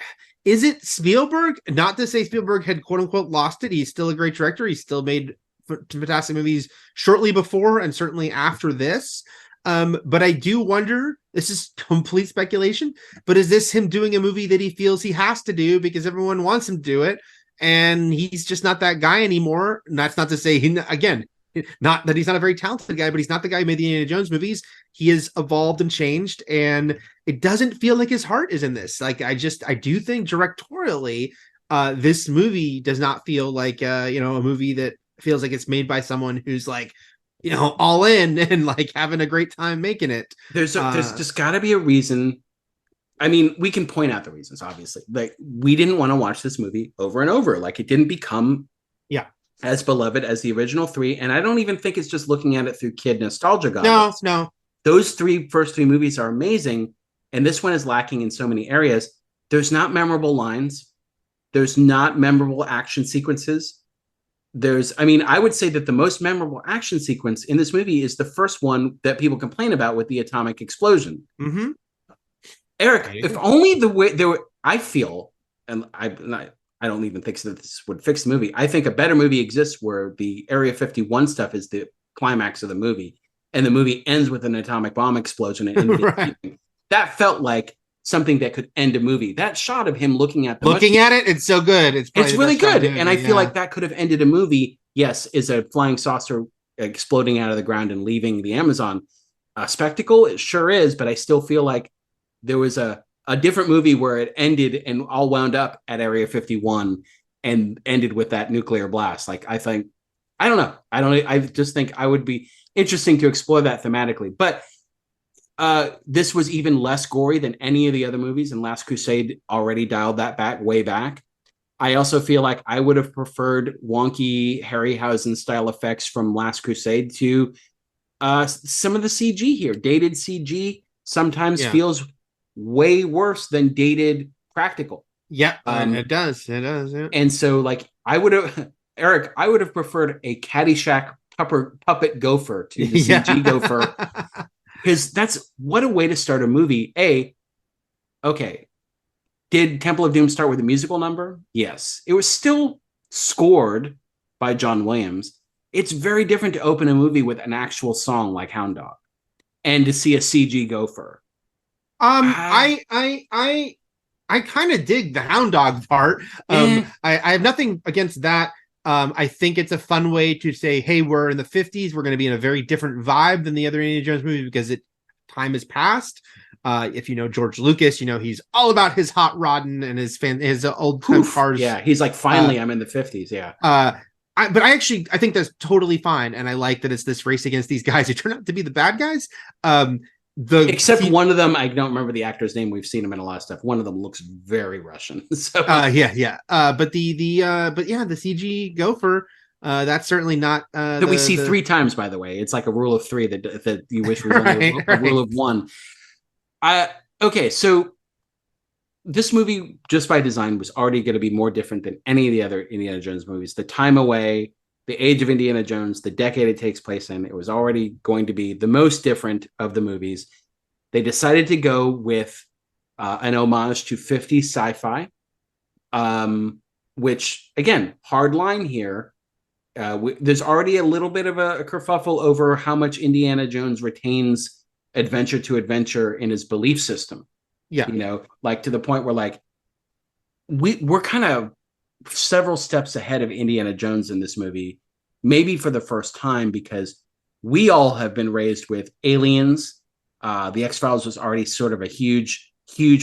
Is it Spielberg? Not to say Spielberg had quote unquote lost it. He's still a great director. He still made fantastic movies shortly before and certainly after this. But I do wonder, this is complete speculation, but is this him doing a movie that he feels he has to do because everyone wants him to do it? And he's just not that guy anymore. And that's not to say not that he's not a very talented guy, but he's not the guy who made the Indiana Jones movies. He has evolved and changed, and it doesn't feel like his heart is in this. Like I do think directorially, this movie does not feel like a movie that feels like it's made by someone who's like, all in and like having a great time making it. There's just got to be a reason. I mean, we can point out the reasons, obviously. Like we didn't want to watch this movie over and over. Like it didn't become as beloved as the original 3. And I don't even think it's just looking at it through kid nostalgia goggles. No. Those first three movies are amazing. And this one is lacking in so many areas. There's not memorable lines. There's not memorable action sequences. I would say that the most memorable action sequence in this movie is the first one that people complain about with the atomic explosion. Mm-hmm. Eric, if only the way there were, I feel, and I don't even think that this would fix the movie. I think a better movie exists where the Area 51 stuff is the climax of the movie, and the movie ends with an atomic bomb explosion. And Right. that felt like something that could end a movie. That shot of him looking at it, it's so good. It's really good, and I feel like that could have ended a movie. Yes, is a flying saucer exploding out of the ground and leaving the Amazon a spectacle? It sure is, but I still feel like there was a different movie where it ended and all wound up at Area 51 and ended with that nuclear blast. Like, I don't know. I just think I would be interesting to explore that thematically. But this was even less gory than any of the other movies, and Last Crusade already dialed that back way back. I also feel like I would have preferred wonky Harryhausen style effects from Last Crusade to some of the CG here. Dated CG sometimes feels way worse than dated practical. Yeah, it does. It does. Yeah. And so, like, I would have preferred a Caddyshack puppet gopher to the CG gopher, because that's what a way to start a movie. Okay. Did Temple of Doom start with a musical number? Yes. It was still scored by John Williams. It's very different to open a movie with an actual song like Hound Dog and to see a CG gopher. I kind of dig the Hound Dog part. I have nothing against that. I think it's a fun way to say, hey, we're in the 50s. We're going to be in a very different vibe than the other Indiana Jones movies because time has passed. If you know George Lucas, you know he's all about his hot rodding and his old cars. Yeah, he's like, finally, I'm in the 50s. Yeah. But I think that's totally fine, and I like that it's this race against these guys who turn out to be the bad guys. Except one of them, I don't remember the actor's name. We've seen him in a lot of stuff. One of them looks very Russian. So but the CG gopher. That's certainly not that we see 3 times. By the way, it's like a rule of 3 that you wish was only a rule of 1. Okay, so this movie, just by design, was already going to be more different than any of the other Indiana Jones movies. The time away, the age of Indiana Jones, the decade it takes place in, it was already going to be the most different of the movies. They decided to go with an homage to 50s sci-fi, which, again, hard line here. There's already a little bit of a kerfuffle over how much Indiana Jones retains adventure to adventure in his belief system. Yeah. You know, like to the point where like we're kind of several steps ahead of Indiana Jones in this movie, maybe for the first time, because we all have been raised with Aliens. The X-Files was already sort of a huge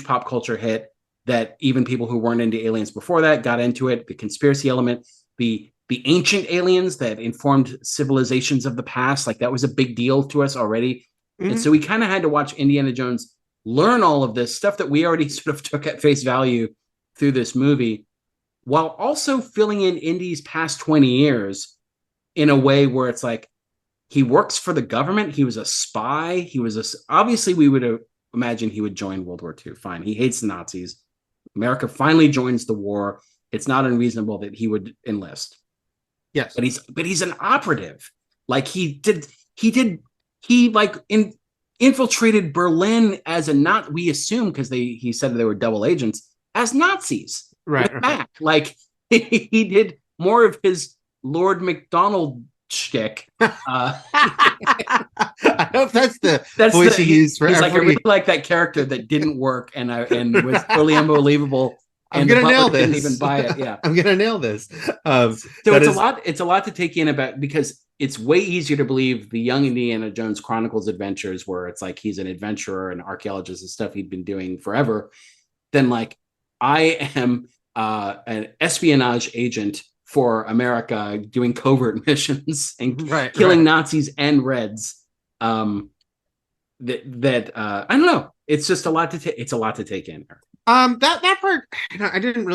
pop culture hit that even people who weren't into aliens before that got into it. The conspiracy element, the ancient aliens that informed civilizations of the past, like that was a big deal to us already. Mm-hmm. And so we kind of had to watch Indiana Jones learn all of this stuff that we already sort of took at face value through this movie, while also filling in Indy's past 20 years in a way where it's like, he works for the government. He was a spy. Obviously we would imagine he would join World War II. Fine. He hates the Nazis. America finally joins the war. It's not unreasonable that he would enlist. Yes. But he's an operative. Like he infiltrated Berlin as a not, we assume, because he said they were double agents, as Nazis. Right. Like he did more of his Lord MacDonald shtick. I hope that's the voice he used for. He's like, I really like that character that didn't work and was totally unbelievable. I'm gonna nail this. Didn't even buy it. Yeah, I'm gonna nail this. So it's a lot to take in about, because it's way easier to believe the young Indiana Jones Chronicles adventures, where it's like he's an adventurer and archaeologist and stuff he'd been doing forever, than like I am an espionage agent for America doing covert missions and killing Nazis and Reds. I don't know. It's just a lot to take. It's a lot to take in. That part, I didn't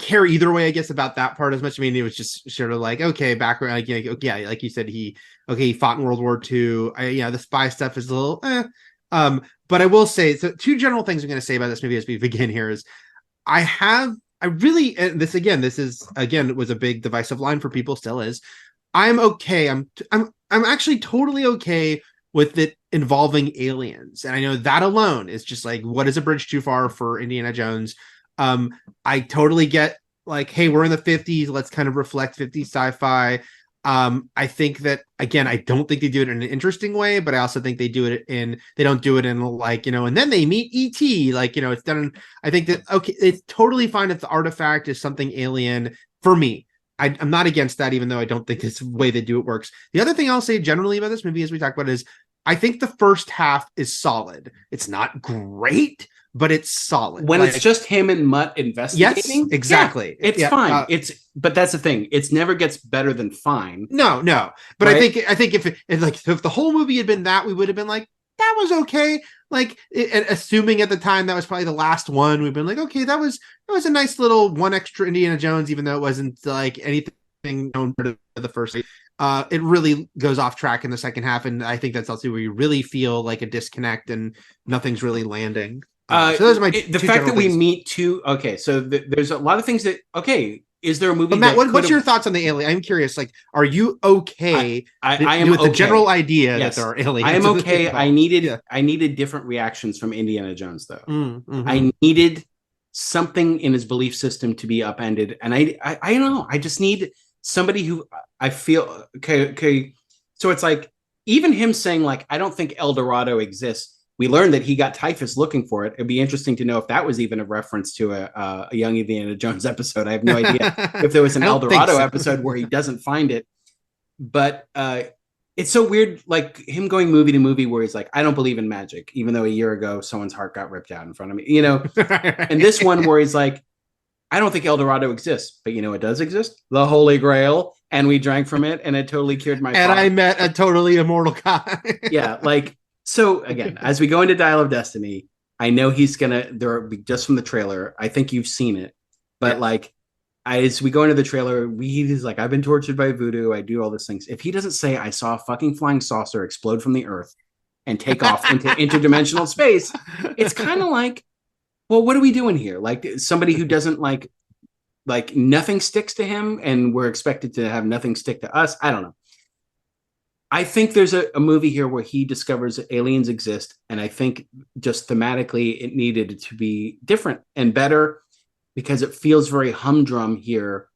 care either way, I guess, about that part as much. I mean, it was just sort of like, okay, background, like you said, he fought in World War II. The spy stuff is a little, but I will say, so 2 general things I'm going to say about this movie as we begin here is, it was a big divisive line for people, still is. I'm okay. I'm actually totally okay with it involving aliens. And I know that alone is just like, what is a bridge too far for Indiana Jones? I totally get like, hey, we're in the 50s, let's kind of reflect 50s sci-fi. I think that again, I don't think they do it in an interesting way, but I also think they don't do it in like, and then they meet ET, like, it's done. I think that, okay, it's totally fine if the artifact is something alien for me. I'm not against that, even though I don't think this way they do it works. The other thing I'll say generally about this movie, as we talk about, is I think the first half is solid. It's not great, but it's solid. When it's just him and Mutt investigating. Yes, exactly. Yeah, it's fine. But that's the thing. It never gets better than fine. No. But right? I think if the whole movie had been that, we would have been like, that was okay. Like, assuming at the time that was probably the last one, we've been like, okay, that was a nice little one extra Indiana Jones, even though it wasn't like anything known to the first. It really goes off track in the second half, and I think that's also where you really feel like a disconnect and nothing's really landing. So those are my the fact that we meet two. Okay, so there's a lot of things that. Okay, is there a movie? But Matt, what's your thoughts on the alien? I'm curious. Like, are you okay? I am with okay. the general idea that there are aliens. I am okay. I needed different reactions from Indiana Jones, though. Mm-hmm. I needed something in his belief system to be upended, and I don't know. I just need somebody who I feel okay. So it's like even him saying like, I don't think El Dorado exists. We learned that he got typhus looking for it. It'd be interesting to know if that was even a reference to a Young Indiana Jones episode. I have no idea if there was an El Dorado episode where he doesn't find it. But it's so weird, like him going movie to movie where he's like, I don't believe in magic, even though a year ago someone's heart got ripped out in front of me, And this one where he's like, I don't think El Dorado exists, but it does exist. The Holy Grail. And we drank from it and it totally cured my And I met a totally immortal guy. Yeah, like... So again, as we go into Dial of Destiny, I know he's gonna. Just from the trailer, I think you've seen it, but like as we go into the trailer, he's like, I've been tortured by voodoo. I do all these things. If he doesn't say, I saw a fucking flying saucer explode from the earth and take off into interdimensional space, it's kind of like, well, what are we doing here? Like somebody who doesn't like nothing sticks to him, and we're expected to have nothing stick to us. I don't know. I think there's a movie here where he discovers that aliens exist, and I think just thematically it needed to be different and better because it feels very humdrum here.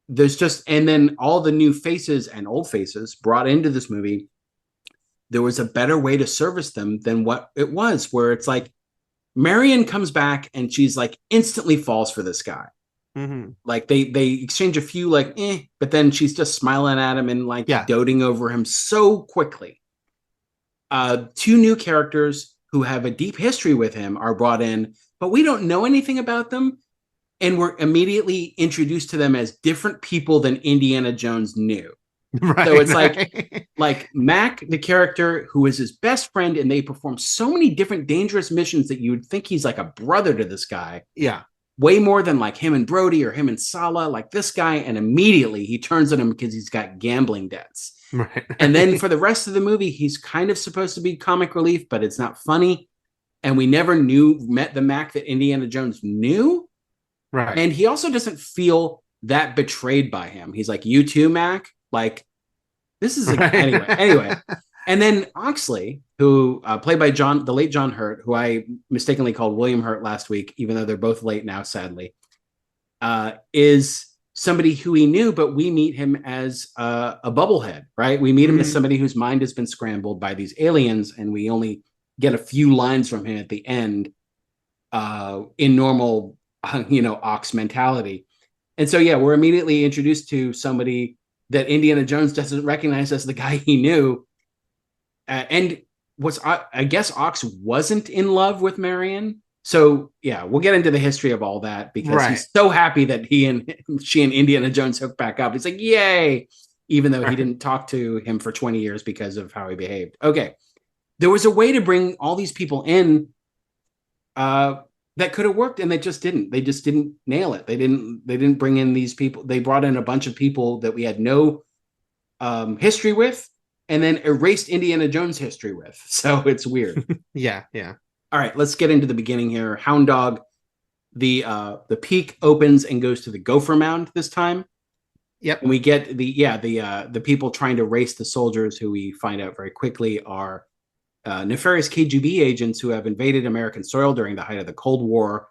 And then all the new faces and old faces brought into this movie, there was a better way to service them than what it was, where it's like Marion comes back and she's like instantly falls for this guy. Mm-hmm. Like they exchange a few but then she's just smiling at him and doting over him so quickly. Two new characters who have a deep history with him are brought in, but we don't know anything about them, and we're immediately introduced to them as different people than Indiana Jones knew. Right, so it's like Mac, the character who is his best friend, and they perform so many different dangerous missions that you would think he's like a brother to this guy. Yeah. Way more than like him and Brody or him and Sala, like this guy. And immediately he turns on him because he's got gambling debts. Right. And then for the rest of the movie, he's kind of supposed to be comic relief, but it's not funny. And we never met the Mac that Indiana Jones knew. Right. And he also doesn't feel that betrayed by him. He's like, you too, Mac? Like, this is anyway. And then Oxley, who played by the late John Hurt, who I mistakenly called William Hurt last week, even though they're both late now, sadly, is somebody who he knew, but we meet him as a bubblehead, right? We meet him as somebody whose mind has been scrambled by these aliens, and we only get a few lines from him at the end in normal, Ox mentality. And so, we're immediately introduced to somebody that Indiana Jones doesn't recognize as the guy he knew. And I guess Ox wasn't in love with Marion. So we'll get into the history of all that because he's so happy that she and Indiana Jones hooked back up. He's like, yay, even though he didn't talk to him for 20 years because of how he behaved. Okay. There was a way to bring all these people in that could have worked, and they just didn't. They just didn't nail it. They didn't bring in these people. They brought in a bunch of people that we had no history with, and then erased Indiana Jones history with. So it's weird. Yeah. All right, let's get into the beginning here. Hound Dog, the peak opens and goes to the Gopher Mound this time. Yep. And we get the people trying to race the soldiers, who we find out very quickly are nefarious KGB agents who have invaded American soil during the height of the Cold War.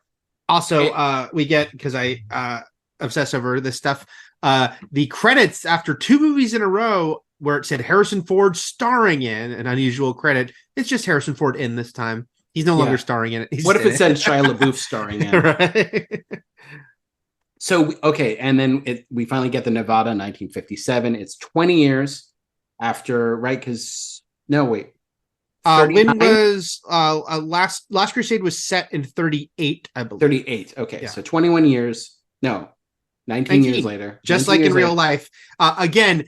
Also, we get, because I obsess over this stuff, the credits after 2 movies in a row where it said Harrison Ford starring in an unusual credit. It's just Harrison Ford in this time. He's no longer starring in it. What if it said Shia LaBeouf starring in? Right. So, okay, and then we finally get the Nevada 1957. It's 20 years after, right? Because, no, wait. When was Last Crusade was set in 38, I believe. 38, okay. Yeah. So 21 years. No, 19 years later. Just like in real life. Again,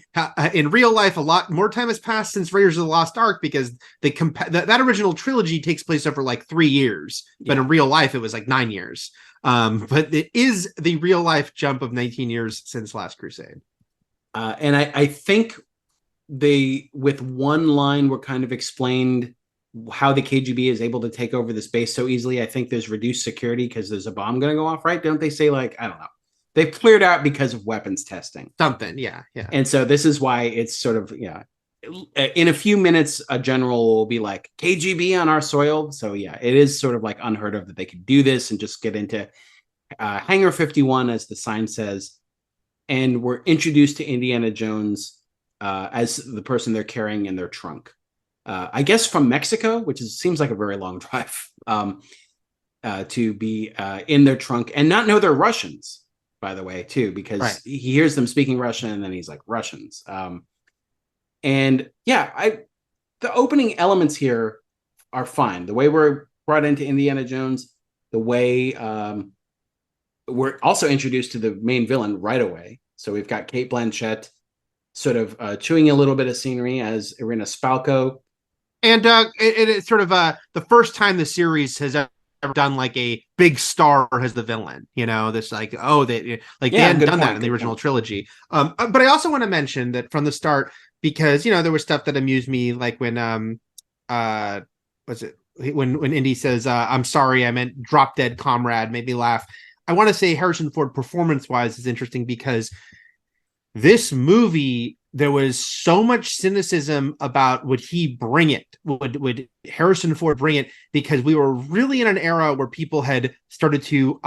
in real life, a lot more time has passed since Raiders of the Lost Ark, because that original trilogy takes place over like 3 years. But in real life, it was like 9 years. But it is the real life jump of 19 years since Last Crusade. And I think they, with one line, were kind of explained how the KGB is able to take over this base so easily. I think there's reduced security because there's a bomb going to go off, right? Don't they say, like, I don't know. They cleared out because of weapons testing. Something, yeah. And so this is why it's sort of, in a few minutes, a general will be like, KGB on our soil. So yeah, it is sort of like unheard of that they could do this and just get into Hangar 51, as the sign says. And we're introduced to Indiana Jones as the person they're carrying in their trunk. I guess from Mexico, which seems like a very long drive, to be in their trunk and not know they're Russians, by the way, too, because he hears them speaking Russian and then he's like, Russians. And yeah, the opening elements here are fine. The way we're brought into Indiana Jones, the way we're also introduced to the main villain right away. So we've got Cate Blanchett sort of chewing a little bit of scenery as Irina Spalko. And it's sort of the first time the series has ever done like a big star as the villain, this like, they hadn't done that in the original trilogy. But I also want to mention that from the start, because there was stuff that amused me, like when when Indy says I'm sorry, I meant drop dead comrade, made me laugh. I want to say Harrison Ford performance wise is interesting, because this movie, there was so much cynicism about would he bring it? Would Harrison Ford bring it? Because we were really in an era where people had started to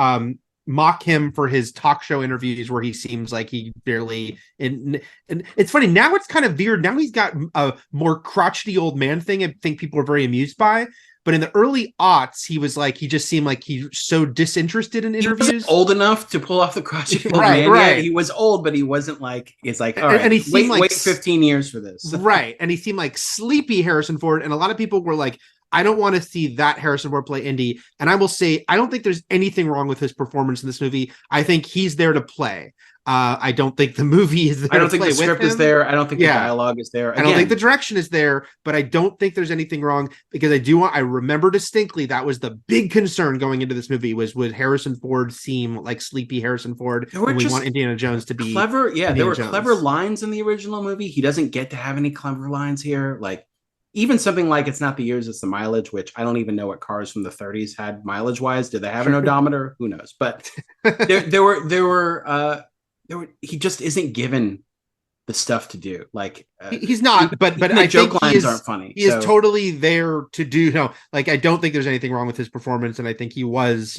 mock him for his talk show interviews, where he seems like he barely. And it's funny now; it's kind of veered. Now he's got a more crotchety old man thing. I think people are very amused by. But in the early aughts, he just seemed like he's so disinterested in interviews. He wasn't old enough to pull off the crotchety old man. Yeah, he was old, but he wasn't like, it's like, all right, and he seemed wait 15 years for this. Right. And he seemed like sleepy Harrison Ford. And a lot of people were like, I don't want to see that Harrison Ford play Indy. And I will say, I don't think there's anything wrong with his performance in this movie. I think he's there to play. I don't think the movie is there. I don't think the script is there. I don't think the dialogue is there. Again, I don't think the direction is there, but I don't think there's anything wrong, because I remember distinctly that was the big concern going into this movie, was would Harrison Ford seem like sleepy Harrison Ford when we want Indiana Jones to be clever? Yeah, Indiana there were Jones. Clever lines in the original movie. He doesn't get to have any clever lines here. Like even something like "It's not the years, it's the mileage," which I don't even know what cars from the 30s had mileage wise. Did they have an odometer? Who knows? But he just isn't given the stuff to do. Like he's not, but I think lines aren't funny. He is totally there to do. Like I don't think there's anything wrong with his performance, and I think he was.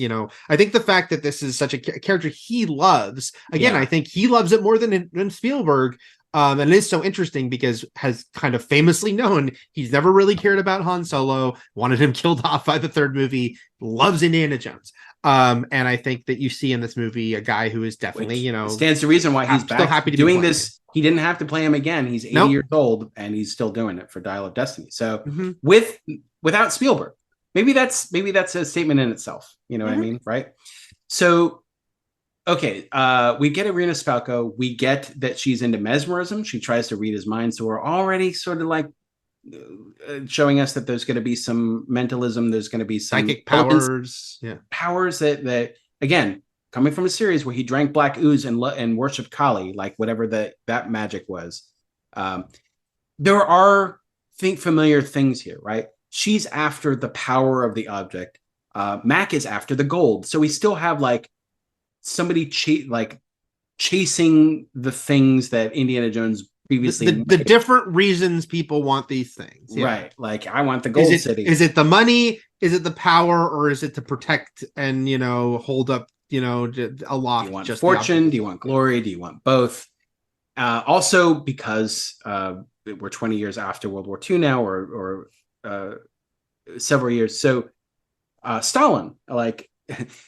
I think the fact that this is such a character he loves. Again, I think he loves it more than Spielberg. And it is so interesting because has kind of famously known he's never really cared about Han Solo, wanted him killed off by the third movie, loves Indiana Jones. And I think that you see in this movie a guy who is definitely, stands to reason why he's back still happy to doing this. He didn't have to play him again. He's 80 years old and he's still doing it for Dial of Destiny. So without Spielberg, maybe that's a statement in itself. You know what I mean? Right. So, okay. We get Irina Spalko. We get that she's into mesmerism. She tries to read his mind. So we're already sort of like showing us that there's going to be some mentalism. There's going to be some psychic powers. Powers that again, coming from a series where he drank black ooze and worshipped Kali, like whatever that magic was. There are familiar things here, right? She's after the power of the object. Mac is after the gold. So we still have like somebody chasing the things that Indiana Jones previously the different reasons people want these things, right? Like I want the gold city. Is it the money? is it the power or is it to protect and hold up aloft? Do you want fortune? Do you want glory? Do you want both? Also, because we're 20 years after World War II now, or several years. So Stalin, like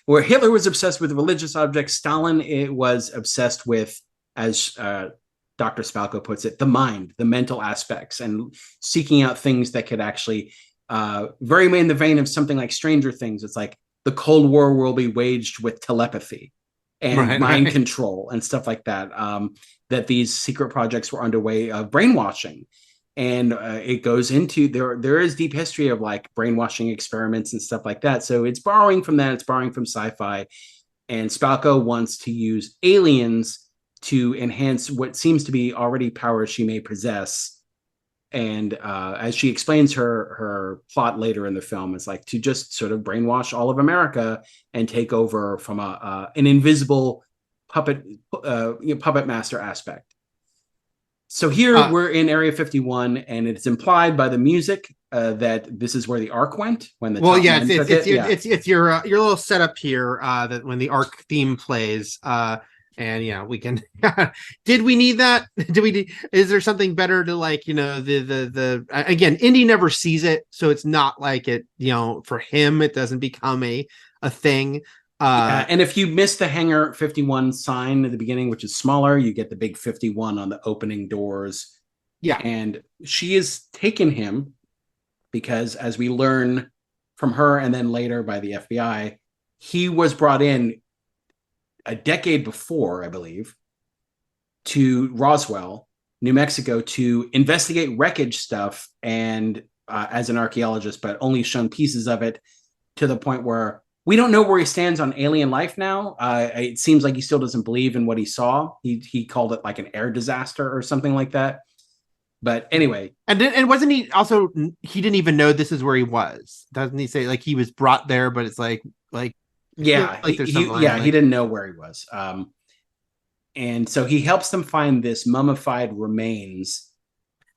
where Hitler was obsessed with religious objects, Stalin was obsessed with, as Dr. Spalko puts it, the mind, the mental aspects, and seeking out things that could actually, very in the vein of something like Stranger Things. It's like the Cold War will be waged with telepathy and mind control and stuff like that. That these secret projects were underway of brainwashing. And it goes into, there is deep history of like brainwashing experiments and stuff like that. So it's borrowing from that. It's borrowing from sci-fi. And Spalko wants to use aliens to enhance what seems to be already powers she may possess. And as she explains her plot later in the film, it's like to just sort of brainwash all of America and take over from an invisible puppet master aspect. So here we're in Area 51, and it's implied by the music that this is where the Ark went when the it's your little setup here that when the Ark theme plays. And we can. Did we need that? Is there something better to like the again? Indy never sees it, so it's not like it. For him, it doesn't become a thing. And if you miss the Hangar 51 sign at the beginning, which is smaller, you get the big 51 on the opening doors. Yeah. And she has taken him because, as we learn from her and then later by the FBI, he was brought in a decade before, I believe, to Roswell, New Mexico, to investigate wreckage stuff and as an archaeologist, but only shown pieces of it to the point where we don't know where he stands on alien life now. It seems like he still doesn't believe in what he saw. He called it like an air disaster or something like that. But anyway. And wasn't he also, he didn't even know this is where he was. Doesn't he say like he was brought there, but it's like yeah, he didn't know where he was. And so he helps them find this mummified remains.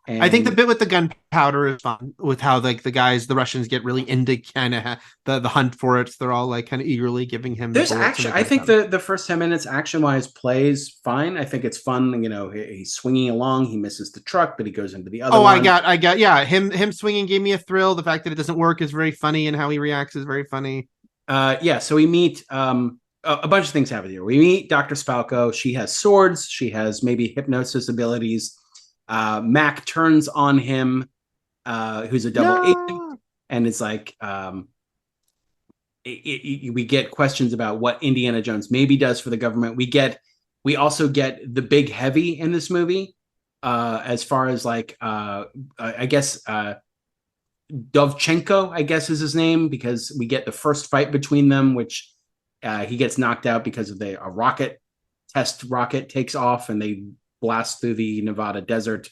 And I think the bit with the gunpowder is fun, with how like the Russians get really into kind of the hunt for it. They're all like kind of eagerly giving him. There's action. I think the first 10 minutes action wise plays fine. I think it's fun. He's swinging along. He misses the truck, but he goes into the other. Oh, one. I got. Yeah, him swinging gave me a thrill. The fact that it doesn't work is very funny, and how he reacts is very funny. So we meet. A bunch of things happen here. We meet Dr. Spalko. She has swords. She has maybe hypnosis abilities. Mac turns on him, who's a double agent, and it's like we get questions about what Indiana Jones maybe does for the government. We also get the big heavy in this movie, as far as like I guess Dovchenko, I guess is his name, because we get the first fight between them, which he gets knocked out because of a test rocket takes off and they blast through the Nevada desert.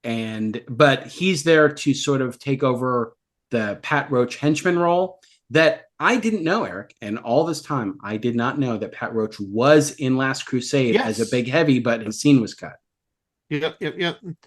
But he's there to sort of take over the Pat Roach henchman role that I didn't know, Eric. And all this time, I did not know that Pat Roach was in Last Crusade as a big heavy, but his scene was cut. Yep.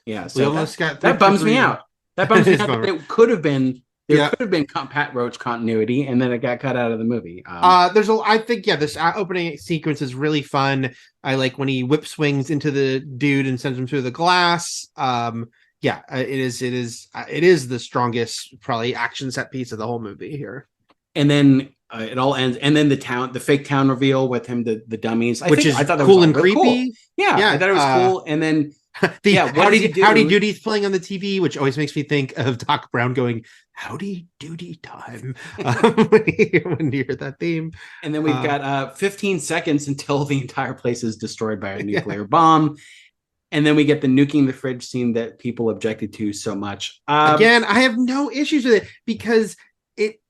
Yeah, so that bums me out. That bums me out that it could have been. Could have been Pat Roach continuity, and then it got cut out of the movie. I think this opening sequence is really fun. I like when he whip swings into the dude and sends him through the glass. It is the strongest probably action set piece of the whole movie here. And then it all ends, and then the fake town reveal with him, the dummies, I thought that cool was and creepy. Cool. Yeah, I thought it was cool. And then Howdy Doody's playing on the TV, which always makes me think of Doc Brown going "Howdy Doody time" when you hear that theme. And then we've got 15 seconds until the entire place is destroyed by a nuclear bomb. And then we get the nuking the fridge scene that people objected to so much. Again, I have no issues with it because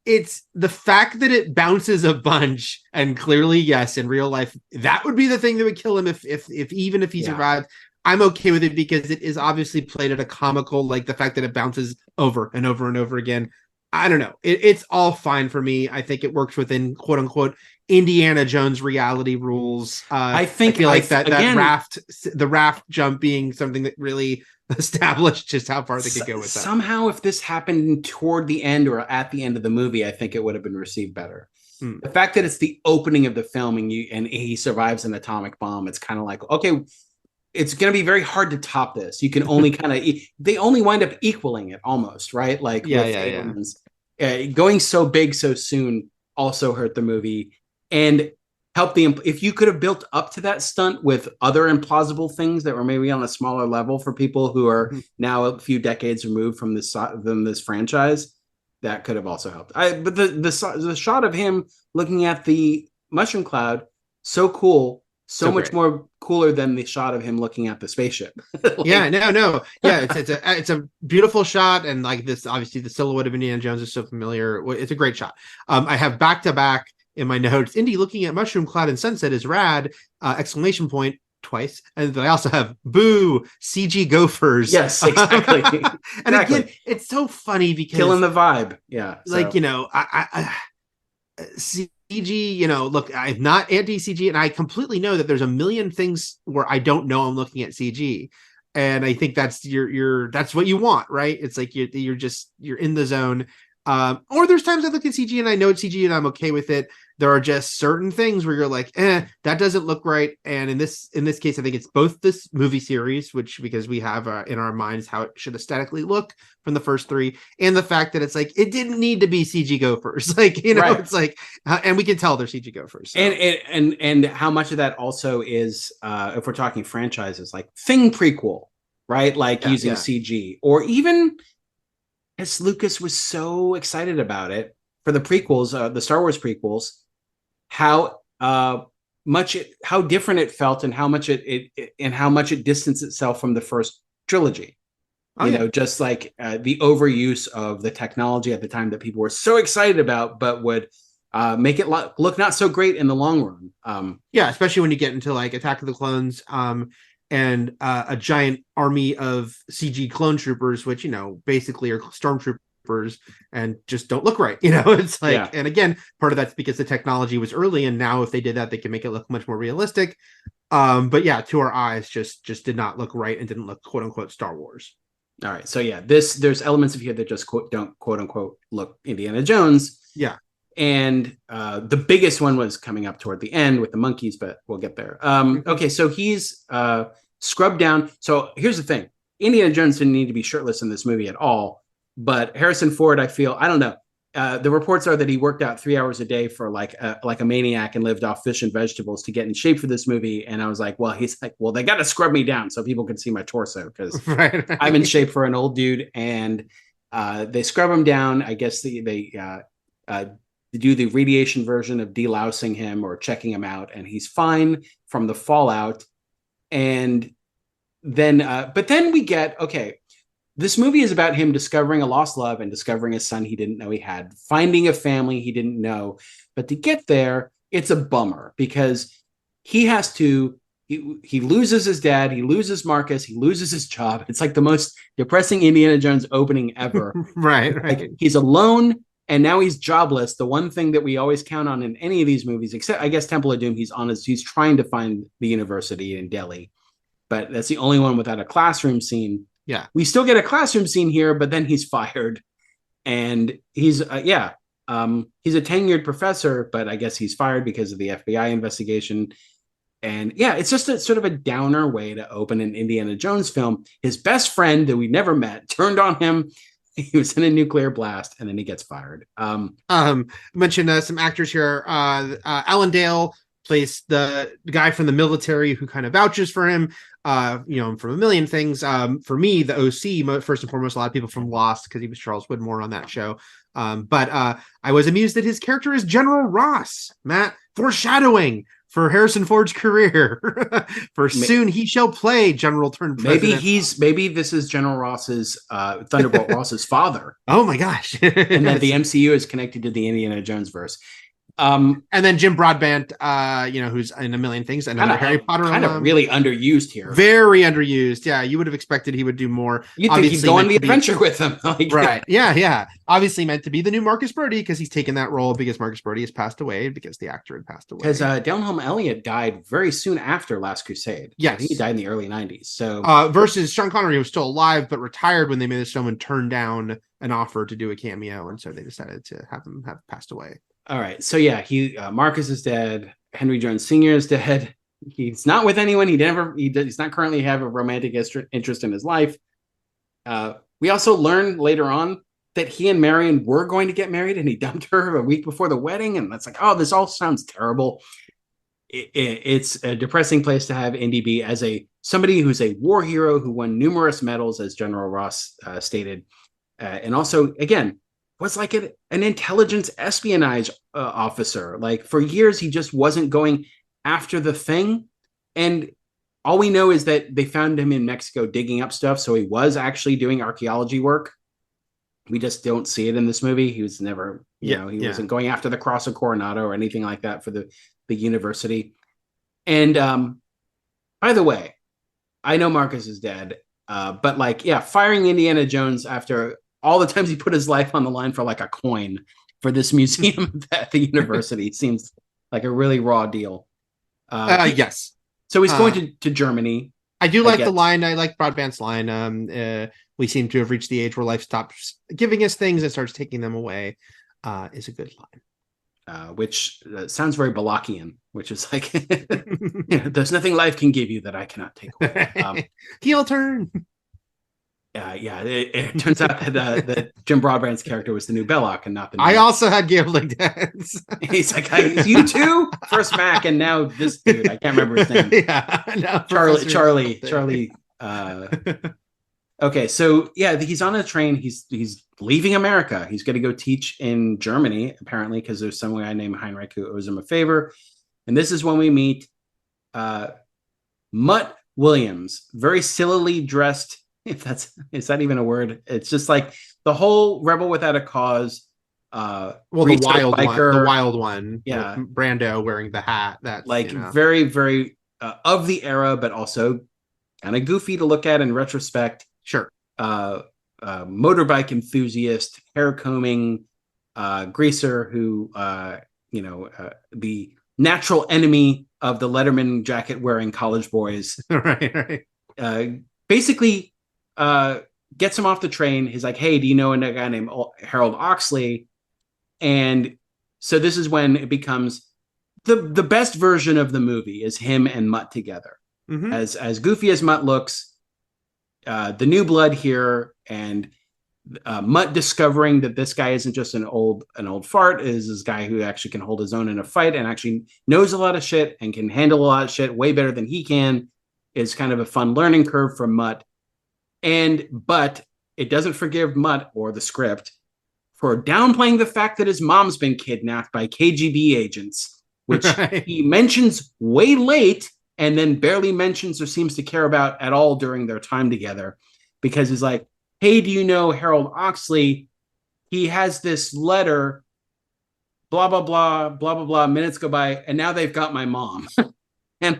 it's the fact that it bounces a bunch, and clearly, yes, in real life, that would be the thing that would kill him if he survived. I'm okay with it because it is obviously played at a comical, like the fact that it bounces over and over and over again. I don't know. It's all fine for me. I think it works within quote unquote Indiana Jones reality rules. I feel like the raft jump being something that really establish just how far they could go with that. Somehow, if this happened toward the end or at the end of the movie, I think it would have been received better. The fact that it's the opening of the film and he survives an atomic bomb, it's kind of like, okay, it's going to be very hard to top this. You can only they only wind up equaling it almost, right? Like, going so big so soon also hurt the movie and help if you could have built up to that stunt with other implausible things that were maybe on a smaller level for people who are now a few decades removed from this franchise, that could have also helped. But the shot of him looking at the mushroom cloud, so cool, so much more cooler than the shot of him looking at the spaceship. It's a beautiful shot, and like this, obviously the silhouette of Indiana Jones is so familiar. It's a great shot. I have back to back in my notes, Indy looking at mushroom cloud and sunset is rad! Exclamation point twice, and I also have boo CG gophers. Yes, exactly. And again, it's so funny because killing the vibe. Yeah, like I CG. Look, I'm not anti CG, and I completely know that there's a million things where I don't know I'm looking at CG, and I think that's that's what you want, right? It's like you're in the zone. Or there's times I look at CG and I know it's CG and I'm okay with it. There are just certain things where you're like, that doesn't look right. And in this case, I think it's both this movie series, because we have in our minds how it should aesthetically look from the first three, and the fact that it's like it didn't need to be CG gophers, like right. It's like, and we can tell they're CG gophers. So. And how much of that also is, if we're talking franchises, like Thing prequel, right? Like using CG, or even. As Lucas was so excited about it for the prequels, the Star Wars prequels, how different it felt, and how much it distanced itself from the first trilogy. Just like the overuse of the technology at the time that people were so excited about, but would make it look not so great in the long run. Especially when you get into like Attack of the Clones. And a giant army of CG clone troopers, which, basically are stormtroopers and just don't look right. It's like, and again, part of that's because the technology was early, and now if they did that, they can make it look much more realistic. But to our eyes, just did not look right and didn't look quote unquote Star Wars. All right. So there's elements of here that just don't quote unquote look Indiana Jones. Yeah. And the biggest one was coming up toward the end with the monkeys, but we'll get there. Okay, so he's scrubbed down. So here's the thing. Indiana Jones didn't need to be shirtless in this movie at all. But Harrison Ford, I don't know. The reports are that he worked out 3 hours a day for like a maniac and lived off fish and vegetables to get in shape for this movie. And I was like, they got to scrub me down so people can see my torso, because right. I'm in shape for an old dude. And they scrub him down. I guess they do the radiation version of delousing him or checking him out, and he's fine from the fallout. And then, but then we get, this movie is about him discovering a lost love and discovering a son he didn't know he had, finding a family he didn't know. But to get there, it's a bummer, because he loses his dad, he loses Marcus, he loses his job. It's like the most depressing Indiana Jones opening ever. Right. Like, he's alone. And now he's jobless. The one thing that we always count on in any of these movies, except I guess Temple of Doom, he's trying to find the university in Delhi, but that's the only one without a classroom scene. Yeah. We still get a classroom scene here, but then he's fired, and he's a tenured professor, but I guess he's fired because of the FBI investigation. And it's just a sort of a downer way to open an Indiana Jones film. His best friend that we never met turned on him. He was in a nuclear blast, and then he gets fired. Mention some actors here. Alan Dale plays the guy from the military who kind of vouches for him. From a million things. For me, the OC, first and foremost, a lot of people from Lost, because he was Charles Widmore on that show. But I was amused that his character is General Ross, Matt, foreshadowing for Harrison Ford's career. Soon he shall play General turned president. Maybe this is General Ross's Thunderbolt Ross's father. Oh my gosh. And that the MCU is connected to the Indiana Jones verse. Um, And then Jim Broadbent, who's in a million things. Another Harry Potter kind of really underused here. Very underused. Yeah, you would have expected he would do more. You'd think he'd go on the adventure with them. Right. Yeah. Obviously meant to be the new Marcus Brody because he's taken that role because Marcus Brody has passed away because the actor had passed away. Because Downhome Elliott died very soon after Last Crusade. Yes. I think he died in the early 90s. So versus Sean Connery, who was still alive but retired when they made this film and turned down an offer to do a cameo. And so they decided to have him have passed away. All right. So yeah, Marcus is dead. Henry Jones Sr. is dead. He's not with anyone. He's not currently have a romantic interest in his life. We also learn later on that he and Marion were going to get married, and he dumped her a week before the wedding. And that's like, oh, this all sounds terrible. It's a depressing place to have Indy be as somebody who's a war hero who won numerous medals, as General Ross stated, and also again was like an intelligence espionage officer. Like for years, he just wasn't going after the thing. And all we know is that they found him in Mexico digging up stuff. So he was actually doing archaeology work. We just don't see it in this movie. He was never, he wasn't going after the Cross of Coronado or anything like that for the university. And by the way, I know Marcus is dead, but firing Indiana Jones after all the times he put his life on the line for like a coin for this museum at the university seems like a really raw deal. Yes. So he's going to Germany. I do like the line. I like Broadbent's line. We seem to have reached the age where life stops giving us things and starts taking them away. Is a good line. Which sounds very Balakian, which is like, there's nothing life can give you that I cannot take away. Heel turn. It turns out that Jim Broadbent's character was the new Belloc and not the new. I also had gambling debts. He's like, you too? First Mac, and now this dude. I can't remember his name. Yeah, Charlie. Okay, so he's on a train. He's leaving America. He's going to go teach in Germany, apparently, because there's some guy named Heinrich who owes him a favor. And this is when we meet Mutt Williams, very sillily dressed. Is that even a word? It's just like the whole Rebel Without a Cause. The wild one. Yeah, Brando wearing the hat. That's very, very of the era, but also kind of goofy to look at in retrospect. Sure. Motorbike enthusiast, hair combing, greaser who the natural enemy of the Letterman jacket wearing college boys. Right. Basically. Gets him off the train. He's like, hey, do you know a guy named Harold Oxley? And so this is when it becomes the best version of the movie is him and Mutt together. Mm-hmm. As goofy as Mutt looks, the new blood here, and Mutt discovering that this guy isn't just an old fart, is this guy who actually can hold his own in a fight and actually knows a lot of shit and can handle a lot of shit way better than he can, is kind of a fun learning curve for Mutt. But it doesn't forgive Mutt or the script for downplaying the fact that his mom's been kidnapped by KGB agents, which he mentions way late and then barely mentions or seems to care about at all during their time together, because he's like, hey, do you know Harold Oxley? He has this letter, blah, blah, blah, blah, blah, blah. Minutes go by, and now they've got my mom. And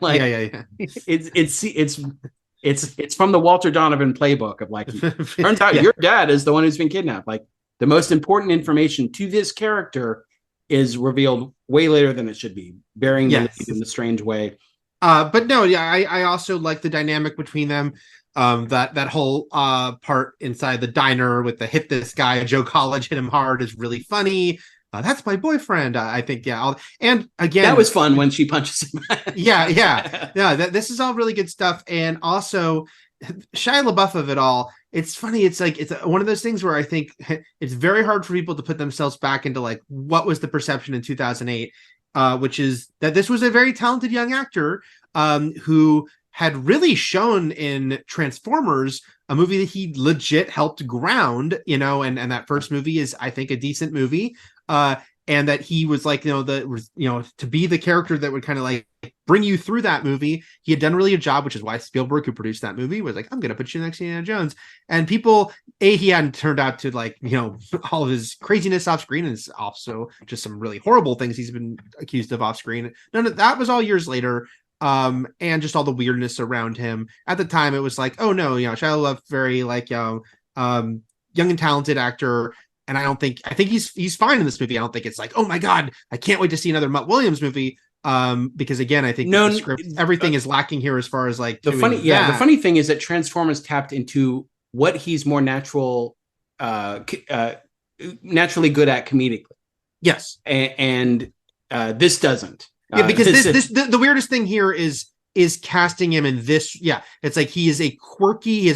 It's from the Walter Donovan playbook of like, turns out your dad is the one who's been kidnapped. Like the most important information to this character is revealed way later than it should be, bearing the lead in a strange way. But no, I also like the dynamic between them. That whole part inside the diner with the hit this guy, Joe College hit him hard is really funny. That's my boyfriend. I think, and again, that was fun when she punches him. This is all really good stuff. And also Shia LaBeouf of it all. It's funny. It's like, it's one of those things where I think it's very hard for people to put themselves back into like, what was the perception in 2008, which is that this was a very talented young actor who had really shown in Transformers, a movie that he legit helped ground, and that first movie is, I think, a decent movie. and that he was like, to be the character that would kind of like bring you through that movie. He had done really a job, which is why Spielberg, who produced that movie, was like, I'm going to put you next to Indiana Jones. And people, he hadn't turned out to like, all of his craziness off screen, and also just some really horrible things he's been accused of off screen. None of that was all years later. And just all the weirdness around him. At the time, it was like, oh no, Shia LaBeouf, very like, young and talented actor. And I think he's fine in this movie. I don't think it's like, oh my God, I can't wait to see another Mutt Williams movie. Because again, I think the script, everything is lacking here as far as like the funny thing is that Transformers tapped into what he's more naturally good at comedically. Yes, and this doesn't. Because the weirdest thing here is casting him in this. Yeah, it's like he is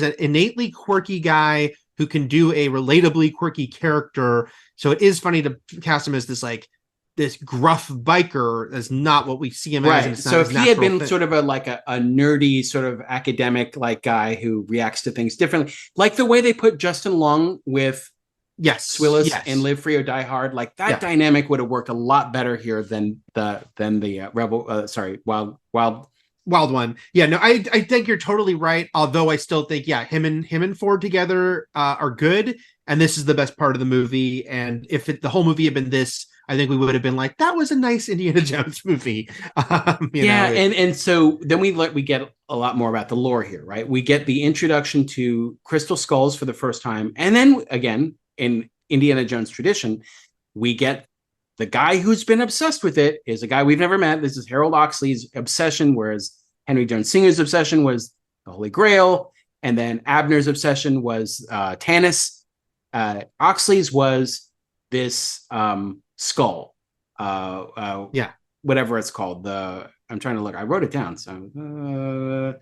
an innately quirky guy who can do a relatably quirky character. So it is funny to cast him as this gruff biker. That's not what we see him as. So if he had been sort of a nerdy sort of academic like guy who reacts to things differently, like the way they put Justin Long with Swillis and Live Free or Die Hard, like that dynamic would have worked a lot better here than the Wild One. Yeah, no, I think you're totally right. Although I still think, him and Ford together are good, and this is the best part of the movie. And if the whole movie had been this, I think we would have been like, that was a nice Indiana Jones movie. And so then we get a lot more about the lore here, right? We get the introduction to Crystal Skulls for the first time, and then again in Indiana Jones tradition, we get the guy who's been obsessed with it is a guy we've never met. This is Harold Oxley's obsession, whereas Henry Jones Singer's obsession was the Holy Grail, and then Abner's obsession was Tanis. Oxley's was this skull, whatever it's called. I'm trying to look. I wrote it down. So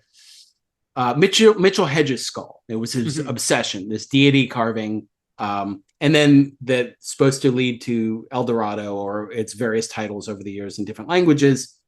Mitchell Hedges' skull. It was his obsession. This deity carving. And then that's supposed to lead to El Dorado or its various titles over the years in different languages.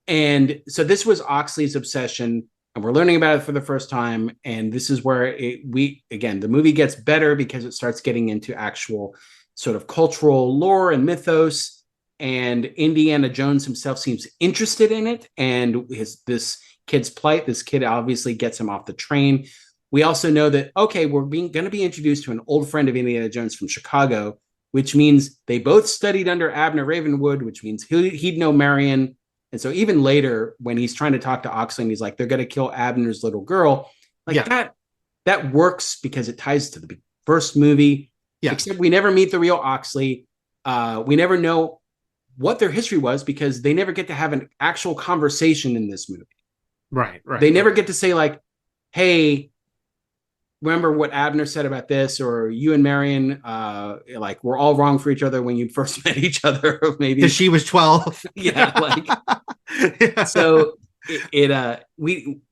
And so this was Oxley's obsession, and we're learning about it for the first time. And this is where the movie gets better because it starts getting into actual sort of cultural lore and mythos. And Indiana Jones himself seems interested in it. And this kid's plight, this kid obviously gets him off the train. We also know that, okay, we're going to be introduced to an old friend of Indiana Jones from Chicago, which means they both studied under Abner Ravenwood, which means he'd know Marion. And so even later, when he's trying to talk to Oxley, and he's like, they're going to kill Abner's little girl. That works because it ties to the first movie. Yeah. Except we never meet the real Oxley. We never know what their history was because they never get to have an actual conversation in this movie. Right. They never get to say like, hey, remember what Abner said about this, or you and Marion, we're all wrong for each other when you first met each other. Maybe because she was 12. So they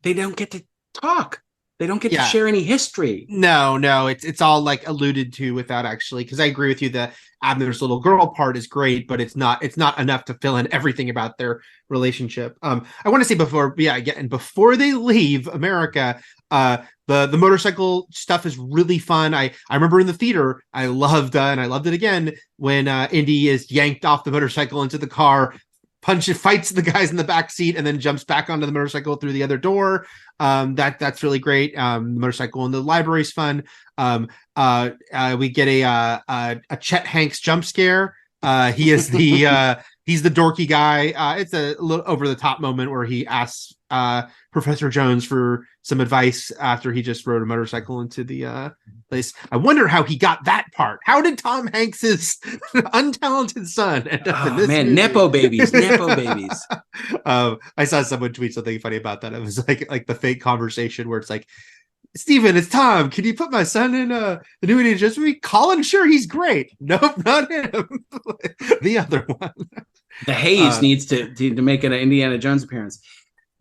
don't get to talk. They don't get to share any history. No, it's all like alluded to without actually. Because I agree with you that Abner's little girl part is great, but it's not enough to fill in everything about their relationship. I want to say before they leave America, the motorcycle stuff is really fun. I remember in the theater, I loved and I loved it again when Indy is yanked off the motorcycle into the car, fights the guys in the back seat, and then jumps back onto the motorcycle through the other door. That's really great. The motorcycle in the library is fun. We get a Chet Hanks jump scare. He is he's the dorky guy. It's a little over the top moment where he asks Professor Jones for some advice after he just rode a motorcycle into the place. I wonder how he got that part. How did Tom Hanks's untalented son end up in this movie? Nepo babies. I saw someone tweet something funny about that. It was like the fake conversation where it's like, Steven, it's Tom. Can you put my son in the new Indiana Jones movie? Colin, sure, he's great. Nope, not him. The other one. The Hayes needs to make an Indiana Jones appearance.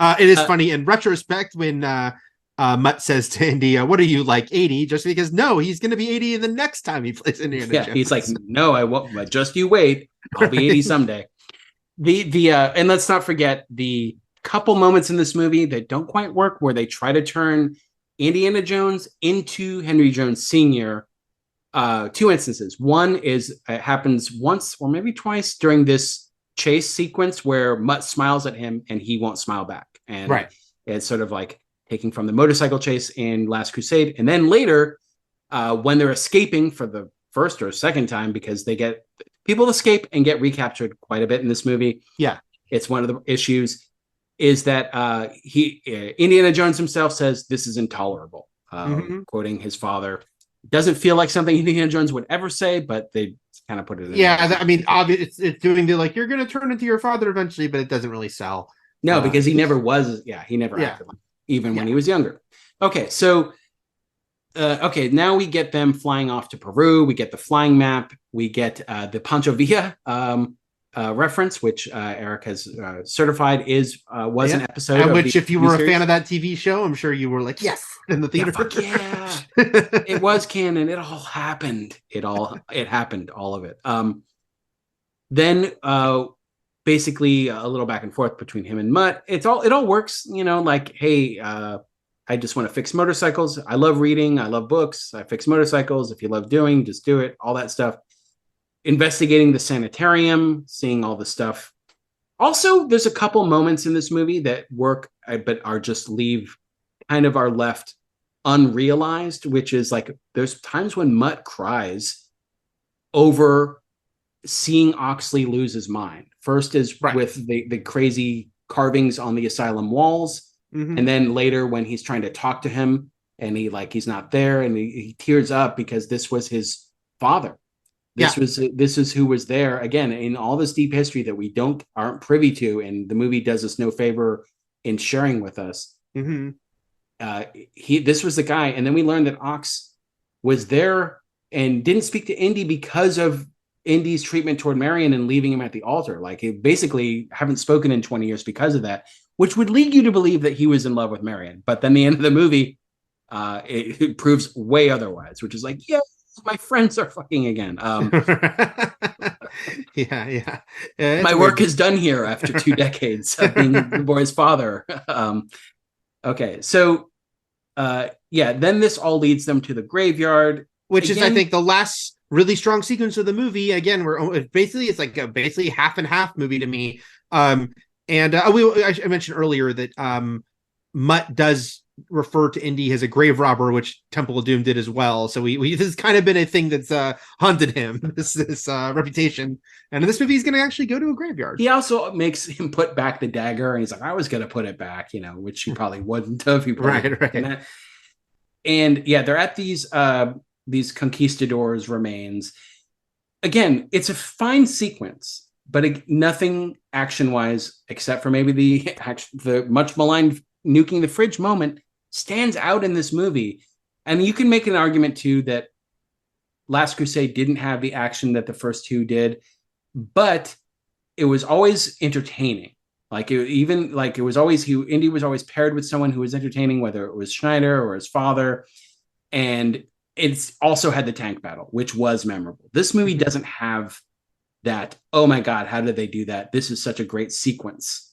It is funny in retrospect when Mutt says to Indy, what are you, like 80? Just because, no, he's going to be 80 the next time he plays Indiana Jones. He's like, no, I won't. Just you wait. I'll be 80 someday. And let's not forget the couple moments in this movie that don't quite work where they try to turn Indiana Jones into Henry Jones Sr. two instances. One is it happens once or maybe twice during this chase sequence where Mutt smiles at him and he won't smile back. And Right. it's sort of like taking from the motorcycle chase in Last Crusade. And then later, when they're escaping for the first or second time, because people escape and get recaptured quite a bit in this movie. Yeah. It's one of the issues is that Indiana Jones himself says this is intolerable, quoting his father. Doesn't feel like something Indiana Jones would ever say, but they kind of put it in. Yeah, I mean, obviously, it's doing the like, you're going to turn into your father eventually, but it doesn't really sell. No, because he never was. Yeah, he never acted like even when he was younger. Okay, so now we get them flying off to Peru. We get the flying map. We get the Pancho Villa reference, which Eric has certified was an episode. And which, if you were a fan of that TV show, I'm sure you were like, yes, in the theater. Yeah, it was canon. It all happened. It happened. All of it. Then basically a little back and forth between him and Mutt. It all works. Like, hey, I just want to fix motorcycles. I love reading. I love books. I fix motorcycles. If you love doing, just do it. All that stuff. Investigating the sanitarium, seeing all the stuff. Also, there's a couple moments in this movie that work, but are left unrealized, which is like, there's times when Mutt cries over seeing Oxley lose his mind. First is with the crazy carvings on the asylum walls. Mm-hmm. And then later when he's trying to talk to him and he's not there, and he tears up because this was his father. This is who was there again in all this deep history that we aren't privy to, and the movie does us no favor in sharing with us. Mm-hmm. This was the guy, and then we learned that Ox was there and didn't speak to Indy because of Indy's treatment toward Marion and leaving him at the altar. Like, he basically haven't spoken in 20 years because of that, which would lead you to believe that he was in love with Marion. But then the end of the movie, it proves way otherwise, which is like, yeah, my friends are fucking again. Yeah. My work is done here after 2 decades of being the boy's father. Okay, so then this all leads them to the graveyard, which is, I think, the last really strong sequence of the movie. Again, it's like basically half and half movie to me. I mentioned earlier that Mutt does refer to Indy as a grave robber, which Temple of Doom did as well. So this has kind of been a thing that's haunted him, this reputation. And in this movie, he's going to actually go to a graveyard. He also makes him put back the dagger, and he's like, I was going to put it back, which he probably wouldn't have. Right. And yeah, they're at these conquistadors' remains. Again, it's a fine sequence, but nothing action-wise, except for maybe the much maligned nuking the fridge moment, stands out in this movie. And you can make an argument too that Last Crusade didn't have the action that the first two did, but it was always entertaining. Indy was always paired with someone who was entertaining, whether it was Schneider or his father. And it's also had the tank battle, which was memorable. This movie doesn't have that. Oh my God, how did they do that? This is such a great sequence.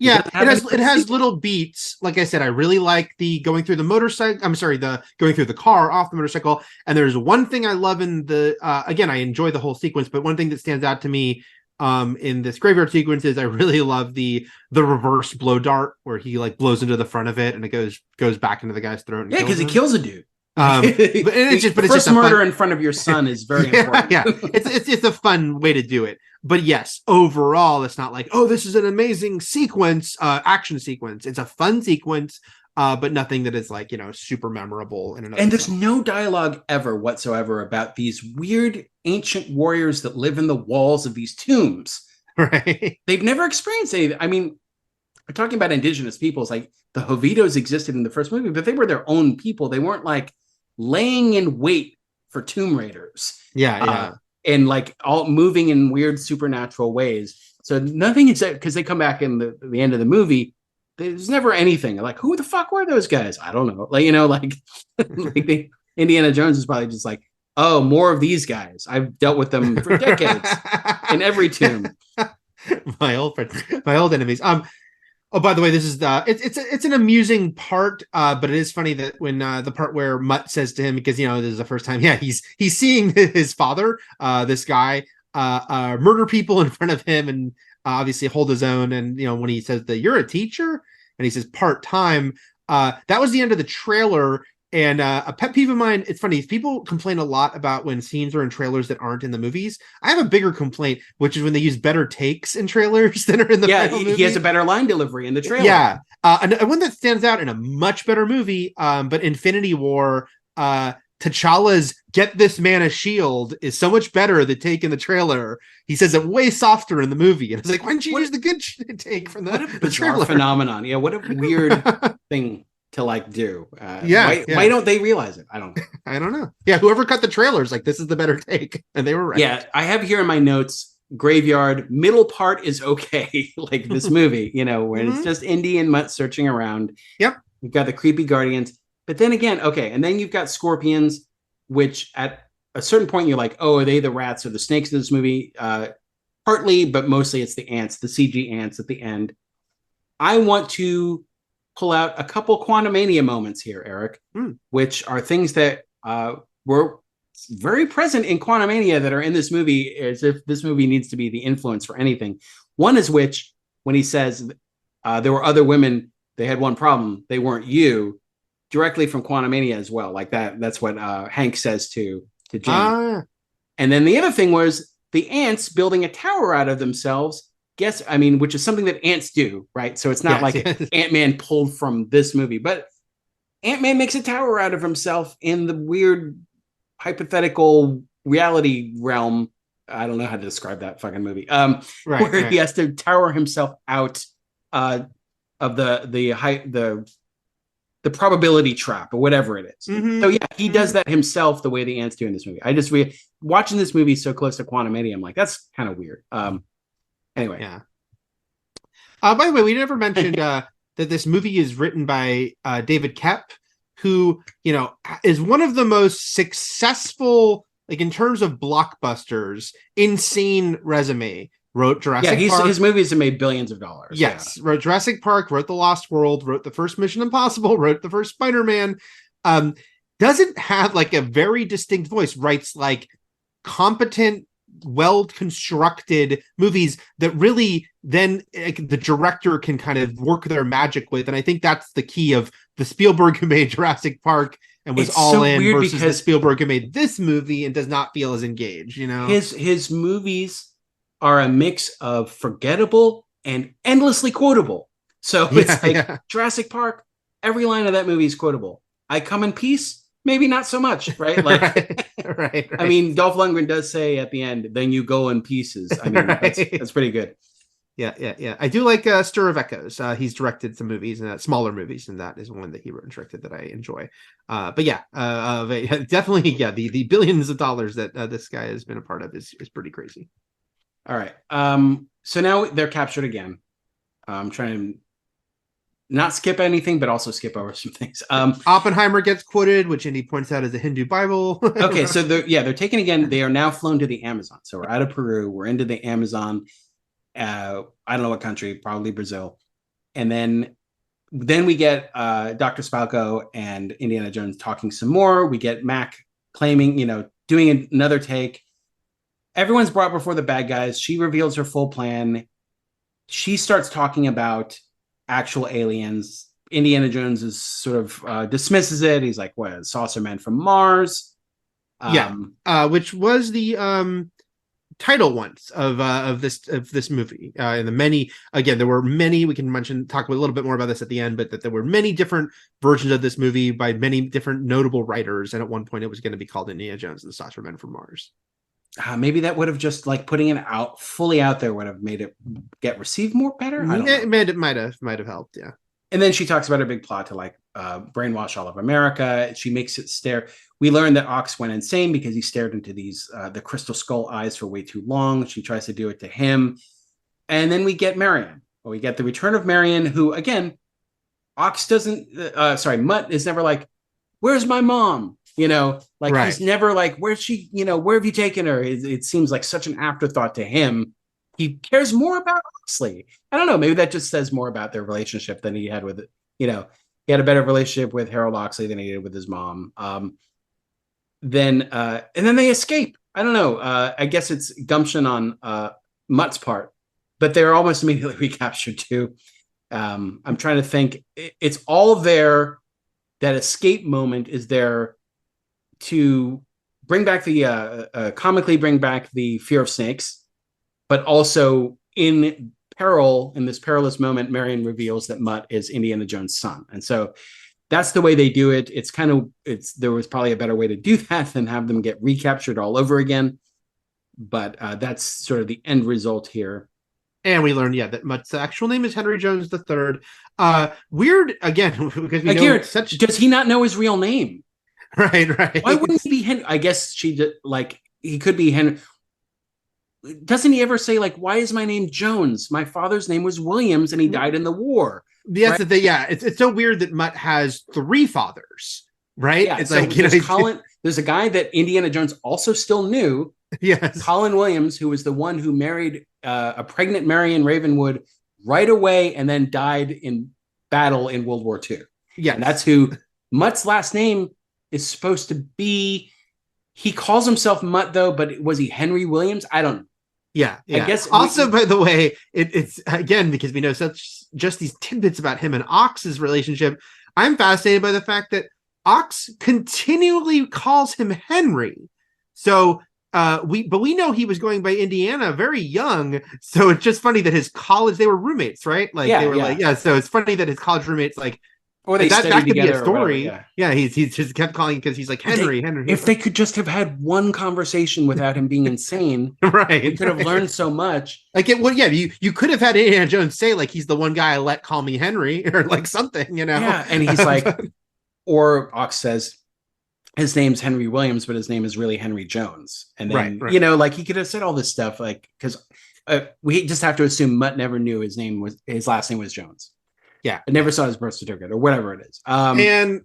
Yeah, it has little beats. Like I said, I really like the going through the motorcycle. I'm sorry, the going through the car off the motorcycle. And there's one thing I love in the again, I enjoy the whole sequence, but one thing that stands out to me in this graveyard sequence is I really love the reverse blow dart where he blows into the front of it and it goes back into the guy's throat. Yeah, because he kills a dude. It's just murder in front of your son is very important. Yeah, it's a fun way to do it. But yes, overall, it's not like, oh, this is an amazing sequence, action sequence. It's a fun sequence, but nothing that is super memorable. And there's no dialogue ever whatsoever about these weird ancient warriors that live in the walls of these tombs. Right? They've never experienced anything. I mean, we're talking about indigenous peoples. Like the Jovitos existed in the first movie, but they were their own people. They weren't laying in wait for tomb raiders. Yeah. And all moving in weird supernatural ways. So nothing is that, because they come back in the end of the movie. There's never anything who the fuck were those guys? I don't know. Indiana Jones is probably just oh, more of these guys. I've dealt with them for decades in every tomb. My old friends, my old enemies. Oh, by the way, this is it's an amusing part, but it is funny that when the part where Mutt says to him, because this is the first time, he's seeing his father, this guy, murder people in front of him, and obviously hold his own. And when he says that you're a teacher, and he says part time, that was the end of the trailer. And a pet peeve of mine, it's funny, people complain a lot about when scenes are in trailers that aren't in the movies. I have a bigger complaint, which is when they use better takes in trailers than are in the final movie. He has a better line delivery in the trailer. Yeah. And one that stands out in a much better movie, but Infinity War, T'Challa's "Get this man a shield" is so much better the take in the trailer. He says it way softer in the movie. And it's like, why didn't you use the good take from the trailer? Phenomenon. Yeah, what a weird thing to do. Why don't they realize it? I don't know. Yeah, whoever cut the trailers, this is the better take, and they were right. Yeah, I have here in my notes, graveyard middle part is okay. This movie, where it's just Indy and Mutt searching around. Yep. You've got the creepy guardians, but then again, okay, and then you've got scorpions, which at a certain point you're like, oh, are they the rats or the snakes in this movie? Partly, but mostly it's the ants, the CG ants at the end. I want to pull out a couple Quantumania moments here, Eric, which are things that were very present in Quantumania that are in this movie, as if this movie needs to be the influence for anything. One is which, when he says there were other women, they had one problem, they weren't you, directly from Quantumania as well. That's what Hank says to Jane. And then the other thing was the ants building a tower out of themselves. Which is something that ants do, right? So it's not Ant-Man pulled from this movie, but Ant-Man makes a tower out of himself in the weird hypothetical reality realm. I don't know how to describe that fucking movie. He has to tower himself out of the probability trap or whatever it is. Mm-hmm. So he does that himself the way the ants do in this movie. Watching this movie so close to Quantumania, I'm like, that's kind of weird. Anyway. Yeah. By the way, we never mentioned that this movie is written by David Koepp, who, is one of the most successful, in terms of blockbusters, insane resume. Wrote Jurassic Park. His movies have made billions of dollars. Yes. Yeah. Wrote Jurassic Park, wrote The Lost World, wrote the first Mission Impossible, wrote the first Spider-Man. Doesn't have a very distinct voice, writes competent, well-constructed movies that really then the director can kind of work their magic with. And I think that's the key of the Spielberg who made Jurassic Park and was all so in versus the Spielberg who made this movie and does not feel as engaged. His movies are a mix of forgettable and endlessly quotable. So it's Jurassic Park, every line of that movie is quotable. I Come in Peace, maybe not so much, right? Right. I mean, Dolph Lundgren does say at the end, "Then you go in pieces." I mean, that's pretty good. Yeah. I do like Stir of Echoes. He's directed some movies and smaller movies, and that is one that he wrote and directed that I enjoy. But definitely, the billions of dollars that this guy has been a part of is pretty crazy. All right. So now they're captured again. I'm trying to not skip anything, but also skip over some things. Oppenheimer gets quoted, which Indy points out is a Hindu Bible. Okay, so they're taken again. They are now flown to the Amazon. So we're out of Peru. We're into the Amazon. I don't know what country, probably Brazil. And then we get Dr. Spalko and Indiana Jones talking some more. We get Mac claiming, doing another take. Everyone's brought before the bad guys. She reveals her full plan. She starts talking about actual aliens. Indiana Jones is sort of dismisses it. He's like, "What, saucer men from Mars?" Which was the title once of this movie. And the many, again, there were many. We can talk a little bit more about this at the end, but that there were many different versions of this movie by many different notable writers. And at one point, it was going to be called Indiana Jones and the Saucer Men from Mars. Maybe that would have just putting it out fully out there would have made it get received more better. It might have helped. Yeah. And then she talks about her big plot to brainwash all of America. She makes it stare. We learned that Ox went insane because he stared into these the crystal skull eyes for way too long. She tries to do it to him. And then we get Marion. Well, we get the return of Marion, who again, Ox doesn't Mutt is never like, "Where's my mom?" He's never like, "Where's she? Where have you taken her?" It seems like such an afterthought to him. he cares more about Oxley. I don't know. Maybe that just says more about their relationship than he had with, he had a better relationship with Harold Oxley than he did with his mom. And then they escape. I don't know. I guess it's gumption on Mutt's part, but they're almost immediately recaptured too. I'm trying to think. It's all there. That escape moment is there to bring back the comically bring back the fear of snakes, but also in peril, in this perilous moment, Marion reveals that Mutt is Indiana Jones' son, and so that's the way they do it. There was probably a better way to do that than have them get recaptured all over again, but that's sort of the end result here. And we learned, that Mutt's actual name is Henry Jones III. Weird again because we know such. Does he not know his real name? Right. Why wouldn't he be Henry? I guess he could be Henry. Doesn't he ever say why is my name Jones? My father's name was Williams, and he died in the war. That's right? The thing. Yeah, it's so weird that Mutt has 3 fathers. Right? Yeah, it's so there's Colin. There's a guy that Indiana Jones also still knew. Yes, Colin Williams, who was the one who married a pregnant Marion Ravenwood right away and then died in battle in World War II. Yeah, and that's who Mutt's last name is supposed to be. He calls himself Mutt though, but was he Henry Williams? I don't know. Yeah. I guess. Also, by the way, it's again because we know just these tidbits about him and Ox's relationship. I'm fascinated by the fact that Ox continually calls him Henry. So we know he was going by Indiana very young. So it's just funny that his college, they were roommates, right? So it's funny that his college roommates or they that could be a story. Whatever, yeah. He's just kept calling because he's like Henry. If they could just have had one conversation without him being insane, right? We could have learned so much. You could have had Indiana Jones say he's the one guy I let call me Henry or something, Yeah, and he's or Ox says his name's Henry Williams, but his name is really Henry Jones. And then, right. He could have said all this stuff, because we just have to assume Mutt never knew his last name was Jones. Yeah. I never saw his birth certificate or whatever it is. And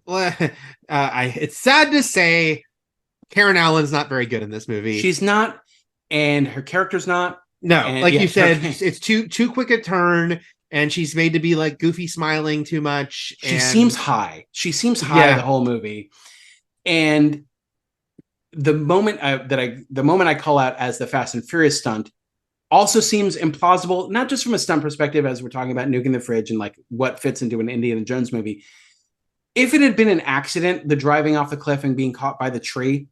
it's sad to say Karen Allen's not very good in this movie. She's not, and her character's not. No, and, you said, it's too quick a turn. And she's made to be goofy smiling too much. She seems high. The whole movie. And the moment I call out as the Fast and Furious stunt also seems implausible, not just from a stunt perspective, as we're talking about nuking the fridge and what fits into an Indiana Jones movie. If it had been an accident, the driving off the cliff and being caught by the tree,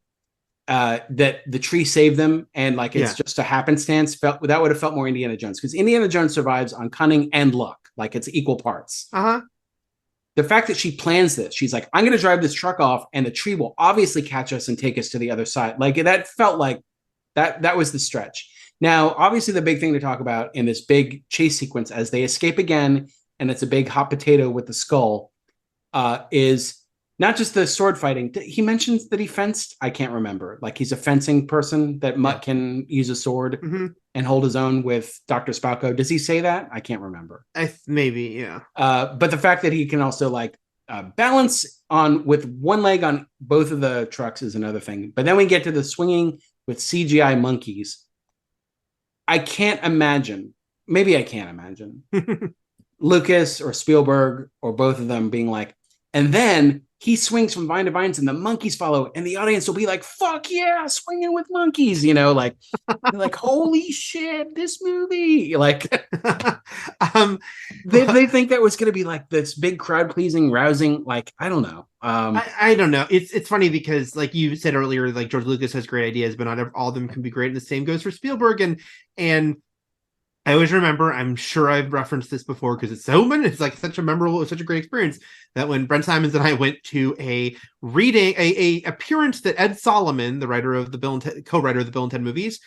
that the tree saved them, and it's just a happenstance, that would have felt more Indiana Jones, because Indiana Jones survives on cunning and luck, it's equal parts. The fact that she plans this, she's like, I'm going to drive this truck off and the tree will obviously catch us and take us to the other side. That felt like that was the stretch. Now, obviously the big thing to talk about in this big chase sequence as they escape again, and it's a big hot potato with the skull, is not just the sword fighting. He mentions that he fenced. I can't remember. He's a fencing person, that Mutt can use a sword and hold his own with Dr. Spalko. Does he say that? I can't remember. Maybe, yeah. But the fact that he can also balance with one leg on both of the trucks is another thing. But then we get to the swinging with CGI monkeys. I can't imagine. Maybe I can't imagine Lucas or Spielberg or both of them being and then he swings from vine to vines and the monkeys follow, and the audience will be like, fuck yeah, swinging with monkeys, holy shit, this movie. They think that was going to be this big crowd pleasing, rousing, I don't know. I don't know. It's funny because you said earlier, George Lucas has great ideas, but not all of them can be great. And the same goes for Spielberg. And I always remember, I'm sure I've referenced this before because it's so many, it's such a memorable, such a great experience, that when Brent Simons and I went to a appearance that Ed Solomon, the writer of the co-writer of the Bill and Ted movies,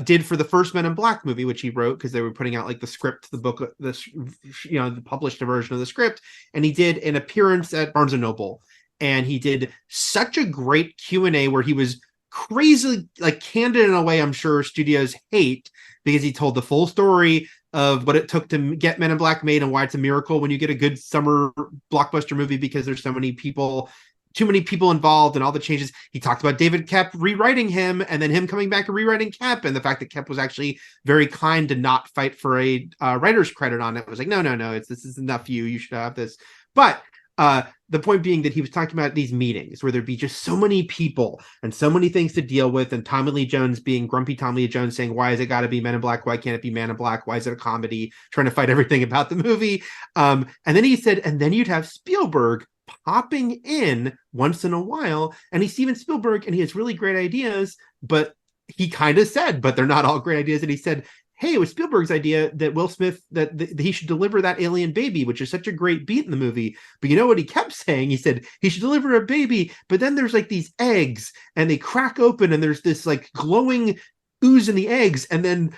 did for the first Men in Black movie, which he wrote because they were putting out the script, the book, the published version of the script. And he did an appearance at Barnes and Noble, and he did such a great Q&A where he was crazy, candid in a way I'm sure studios hate, because he told the full story of what it took to get Men in Black made and why it's a miracle when you get a good summer blockbuster movie, because there's so many people too many people involved and all the changes. He talked about David Koepp rewriting him and then him coming back and rewriting Koepp, and the fact that Koepp was actually very kind to not fight for a writer's credit on it. It was like, no, this is enough. You should have this. But the point being that he was talking about these meetings where there'd be just so many people and so many things to deal with, and Tommy Lee Jones being grumpy Tommy Lee Jones saying, why has it got to be Men in Black? Why can't it be Man in Black? Why is it a comedy? Trying to fight everything about the movie. And then he said, and then you'd have Spielberg popping in once in a while, and he's Steven Spielberg and he has really great ideas, but he kind of said, but they're not all great ideas. And he said, hey, it was Spielberg's idea that Will Smith, that he should deliver that alien baby, which is such a great beat in the movie. But you know what he kept saying? He said he should deliver a baby, but then there's like these eggs and they crack open and there's this like glowing ooze in the eggs. And then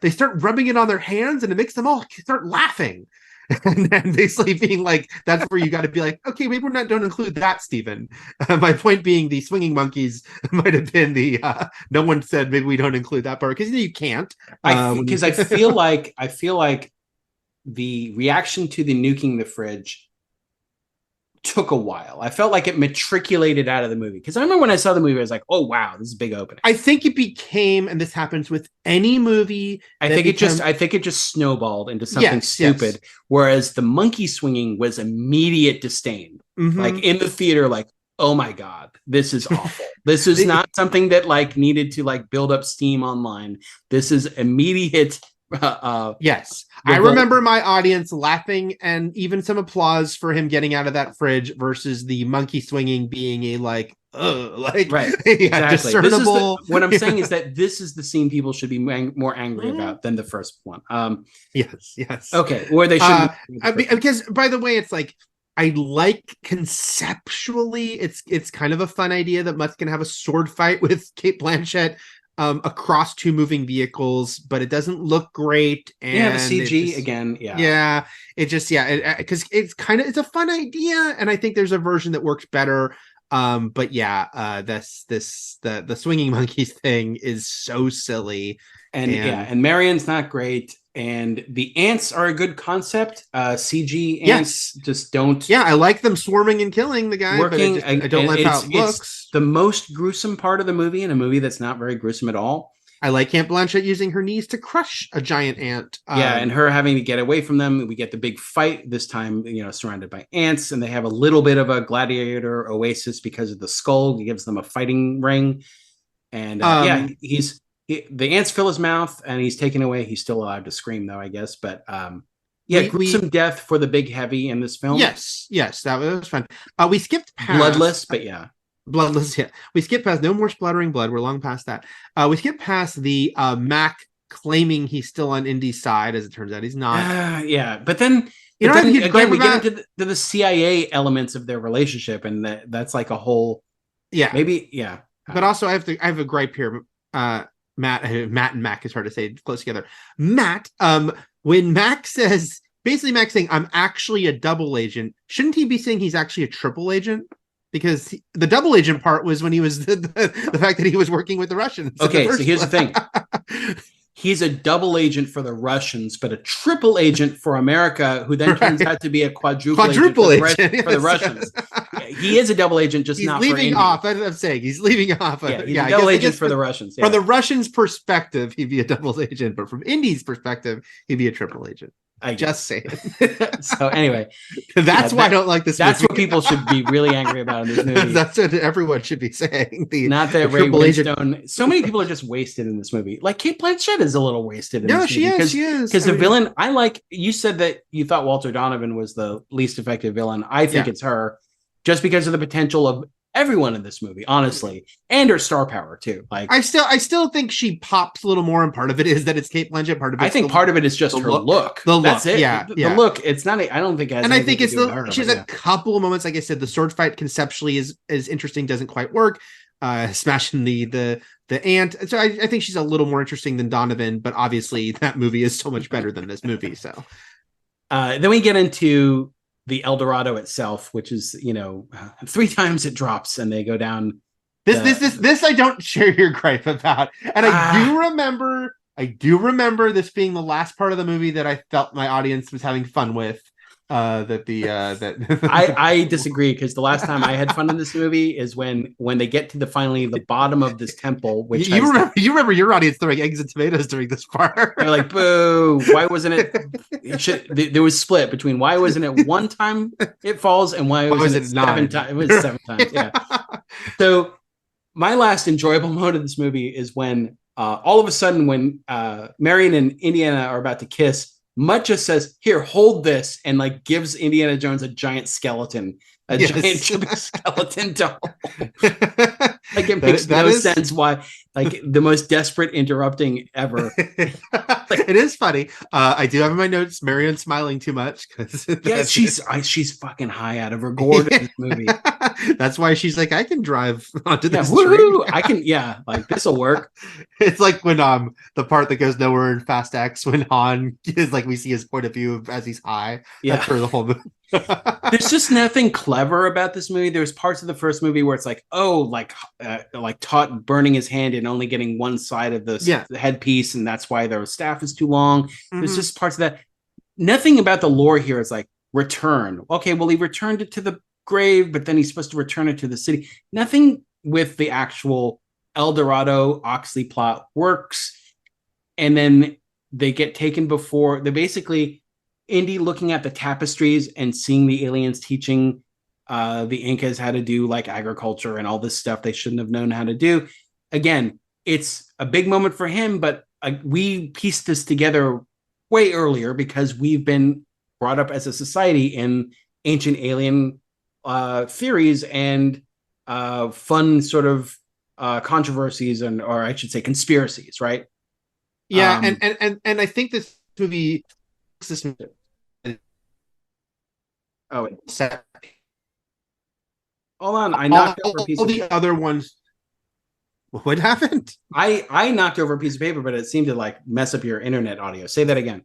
they start rubbing it on their hands and it makes them all start laughing. And then basically being like, that's where you got to be like, okay, maybe don't include that, Stephen. My point being, the swinging monkeys might have been the no one said maybe we don't include that part, because you can't. Because I feel like the reaction to the nuking the fridge took a while. I felt like it matriculated out of the movie, because I remember when I saw the movie, I was like, oh wow, this is a big opening. I think it became, and this happens with any movie, I think it just snowballed into something stupid. Yes. Whereas the monkey swinging was immediate disdain. Mm-hmm. Like in the theater, like, oh my god, this is awful. This is not something that like needed to like build up steam online. This is immediate. Yes, I remember my audience laughing and even some applause for him getting out of that fridge versus the monkey swinging being a like right, exactly. Discernible. What I'm saying is that this is the scene people should be more angry about than the first one. Yes. Okay, where they should because by the way, it's like, I like conceptually, it's kind of a fun idea that Mutts can have a sword fight with Cate Blanchett across two moving vehicles, but it doesn't look great. And the CG again. Because it's a fun idea, and I think there's a version that works better. But the swinging monkeys thing is so silly, and Marions not great, and the ants are a good concept. CG ants just don't. Yeah, I like them swarming and killing the guy. Working, but I don't like how it looks. It's the most gruesome part of the movie, in a movie that's not very gruesome at all. I like Cate Blanchett using her knees to crush a giant ant. And her having to get away from them. We get the big fight this time, surrounded by ants, and they have a little bit of a gladiator oasis because of the skull. He gives them a fighting ring, and the ants fill his mouth, and he's taken away. He's still allowed to scream, though, I guess. But gruesome death for the big heavy in this film. Yes, that was fun. We skipped past bloodless, but bloodless. Yeah, we skipped past no more splattering blood. We're long past that. We skipped past the Mac claiming he's still on Indy's side. As it turns out, he's not. But then we get into the CIA elements of their relationship, and that's like a whole. But also, I have a gripe here. Matt and Mac is hard to say close together. Matt, when Mac says, basically Mac saying, I'm actually a double agent, shouldn't he be saying he's actually a triple agent? Because the double agent part was when he was the fact that he was working with the Russians. Okay, so here's the thing. He's a double agent for the Russians, but a triple agent for America, who then turns out to be a quadruple agent for the Russians. He is a double agent, just not for Indy. He's leaving off. That's what I'm saying. He's leaving off. He's a double agent for the Russians. From the Russians' perspective, he'd be a double agent, but from Indy's perspective, he'd be a triple agent. Just saying. So anyway, that's why I don't like this movie. That's what people should be really angry about in this movie. That's what everyone should be saying. Not that Ray Winstone. So many people are just wasted in this movie. Like Cate Blanchett is a little wasted in this movie. She is. Because the villain, you said that you thought Walter Donovan was the least effective villain. I think it's her, just because of the potential of everyone in this movie, honestly, and her star power too. Like I still think she pops a little more, and part of it is that it's Cate Blanchett. Part of it, I think part of it is just her look. The look, that's it. The look. It's not. I don't think. And I think it's she's a couple of moments. Like I said, the sword fight conceptually is interesting. Doesn't quite work. Smashing the ant. So I think she's a little more interesting than Donovan. But obviously, that movie is so much better than this movie. So then we get into the El Dorado itself, which is 3 times it drops and they go down. This I don't share your gripe about, and I do remember this being the last part of the movie that I felt my audience was having fun with. I disagree, because the last time I had fun in this movie is when they get to the bottom of this temple, which you remember your audience throwing eggs and tomatoes during this part. they're like, boo, why wasn't there was split between why wasn't it one time it falls and why wasn't it 7 times? It was 7 times. Yeah. So my last enjoyable moment of this movie is when all of a sudden, when Marion and Indiana are about to kiss, Mutt just says, "Here, hold this," and like gives Indiana Jones a giant skeleton, giant skeleton doll. Like, it makes no sense why, like, the most desperate interrupting ever. It is funny. I do have in my notes Marion smiling too much, because she's fucking high out of her gourd in this movie. That's why she's like, I can drive onto this train. I can, like, this will work. It's like when the part that goes nowhere in Fast X, when Han is like, we see his point of view as he's high. Yeah, that's for the whole movie. There's just nothing clever about this movie. There's parts of the first movie where it's like, like Todd burning his hand and only getting one side of the headpiece, and that's why their staff is too long. There's just parts of that. Nothing about the lore here is like, return. Okay, well, he returned it to the grave, but then he's supposed to return it to the city. Nothing with the actual El Dorado Oxley plot works. And then they get taken before they basically Indy looking at the tapestries and seeing the aliens teaching the Incas how to do like agriculture and all this stuff they shouldn't have known how to do. Again, it's a big moment for him, but we pieced this together way earlier because we've been brought up as a society in ancient alien theories and fun sort of controversies, or I should say conspiracies, right? Yeah, and I think this movie set. Hold on, I knocked over a piece of paper. The other ones. What happened? I knocked over a piece of paper, but it seemed to like mess up your internet audio. Say that again.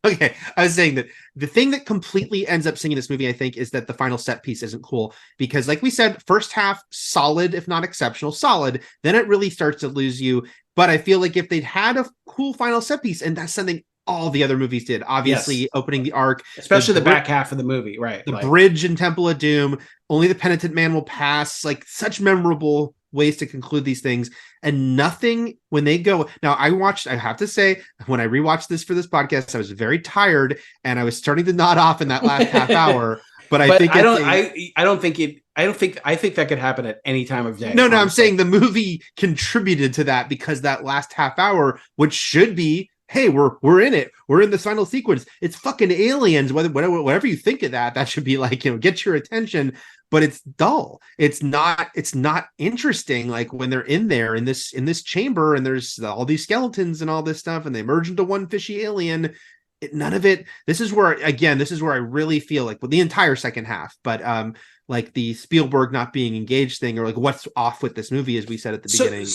Okay, I was saying that the thing that completely ends up singing this movie, I think, is that the final set piece isn't cool, because like we said, first half solid, if not exceptional, solid, then it really starts to lose you. But I feel like if they'd had a cool final set piece, and that's something all the other movies did, obviously opening the arc, especially the back half of the movie, right? The bridge in Temple of Doom, only the penitent man will pass, like such memorable ways to conclude these things. And nothing when they go now, I have to say, when I rewatched this for this podcast, I was very tired and I was starting to nod off in that last half hour. But I think that could happen at any time of day. No, I'm saying the movie contributed to that, because that last half hour, which should be, hey, we're in it. We're in the final sequence. It's fucking aliens. Whatever you think of that should be like, get your attention. But it's dull. It's not interesting. Like when they're in there in this chamber and there's all these skeletons and all this stuff, and they merge into one fishy alien. None of it. This is where I really feel like, the entire second half, but like the Spielberg not being engaged thing, or like what's off with this movie, as we said at the beginning.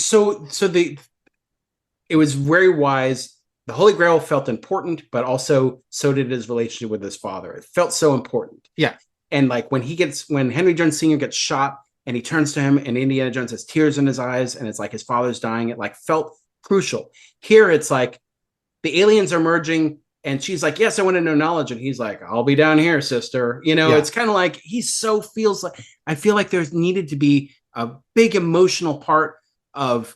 It was very wise. The Holy Grail felt important, but also so did his relationship with his father. It felt so important. Yeah. And like when Henry Jones Sr. gets shot and he turns to him and Indiana Jones has tears in his eyes and it's like his father's dying, it like felt crucial. Here it's like the aliens are merging and she's like, yes, I want to know knowledge. And he's like, I'll be down here, sister. It's kind of like I feel like there's needed to be a big emotional part of,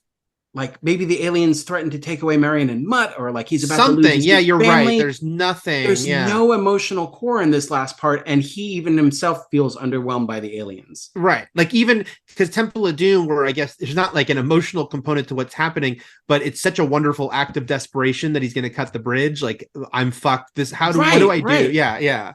like, maybe the aliens threatened to take away Marion and Mutt, or like he's about to lose his you're family. Right. There's nothing. There's no emotional core in this last part, and he even himself feels underwhelmed by the aliens. Right. Like, even because Temple of Doom, where I guess there's not like an emotional component to what's happening, but it's such a wonderful act of desperation that he's going to cut the bridge. Like, I'm fucked. What do I do? Yeah.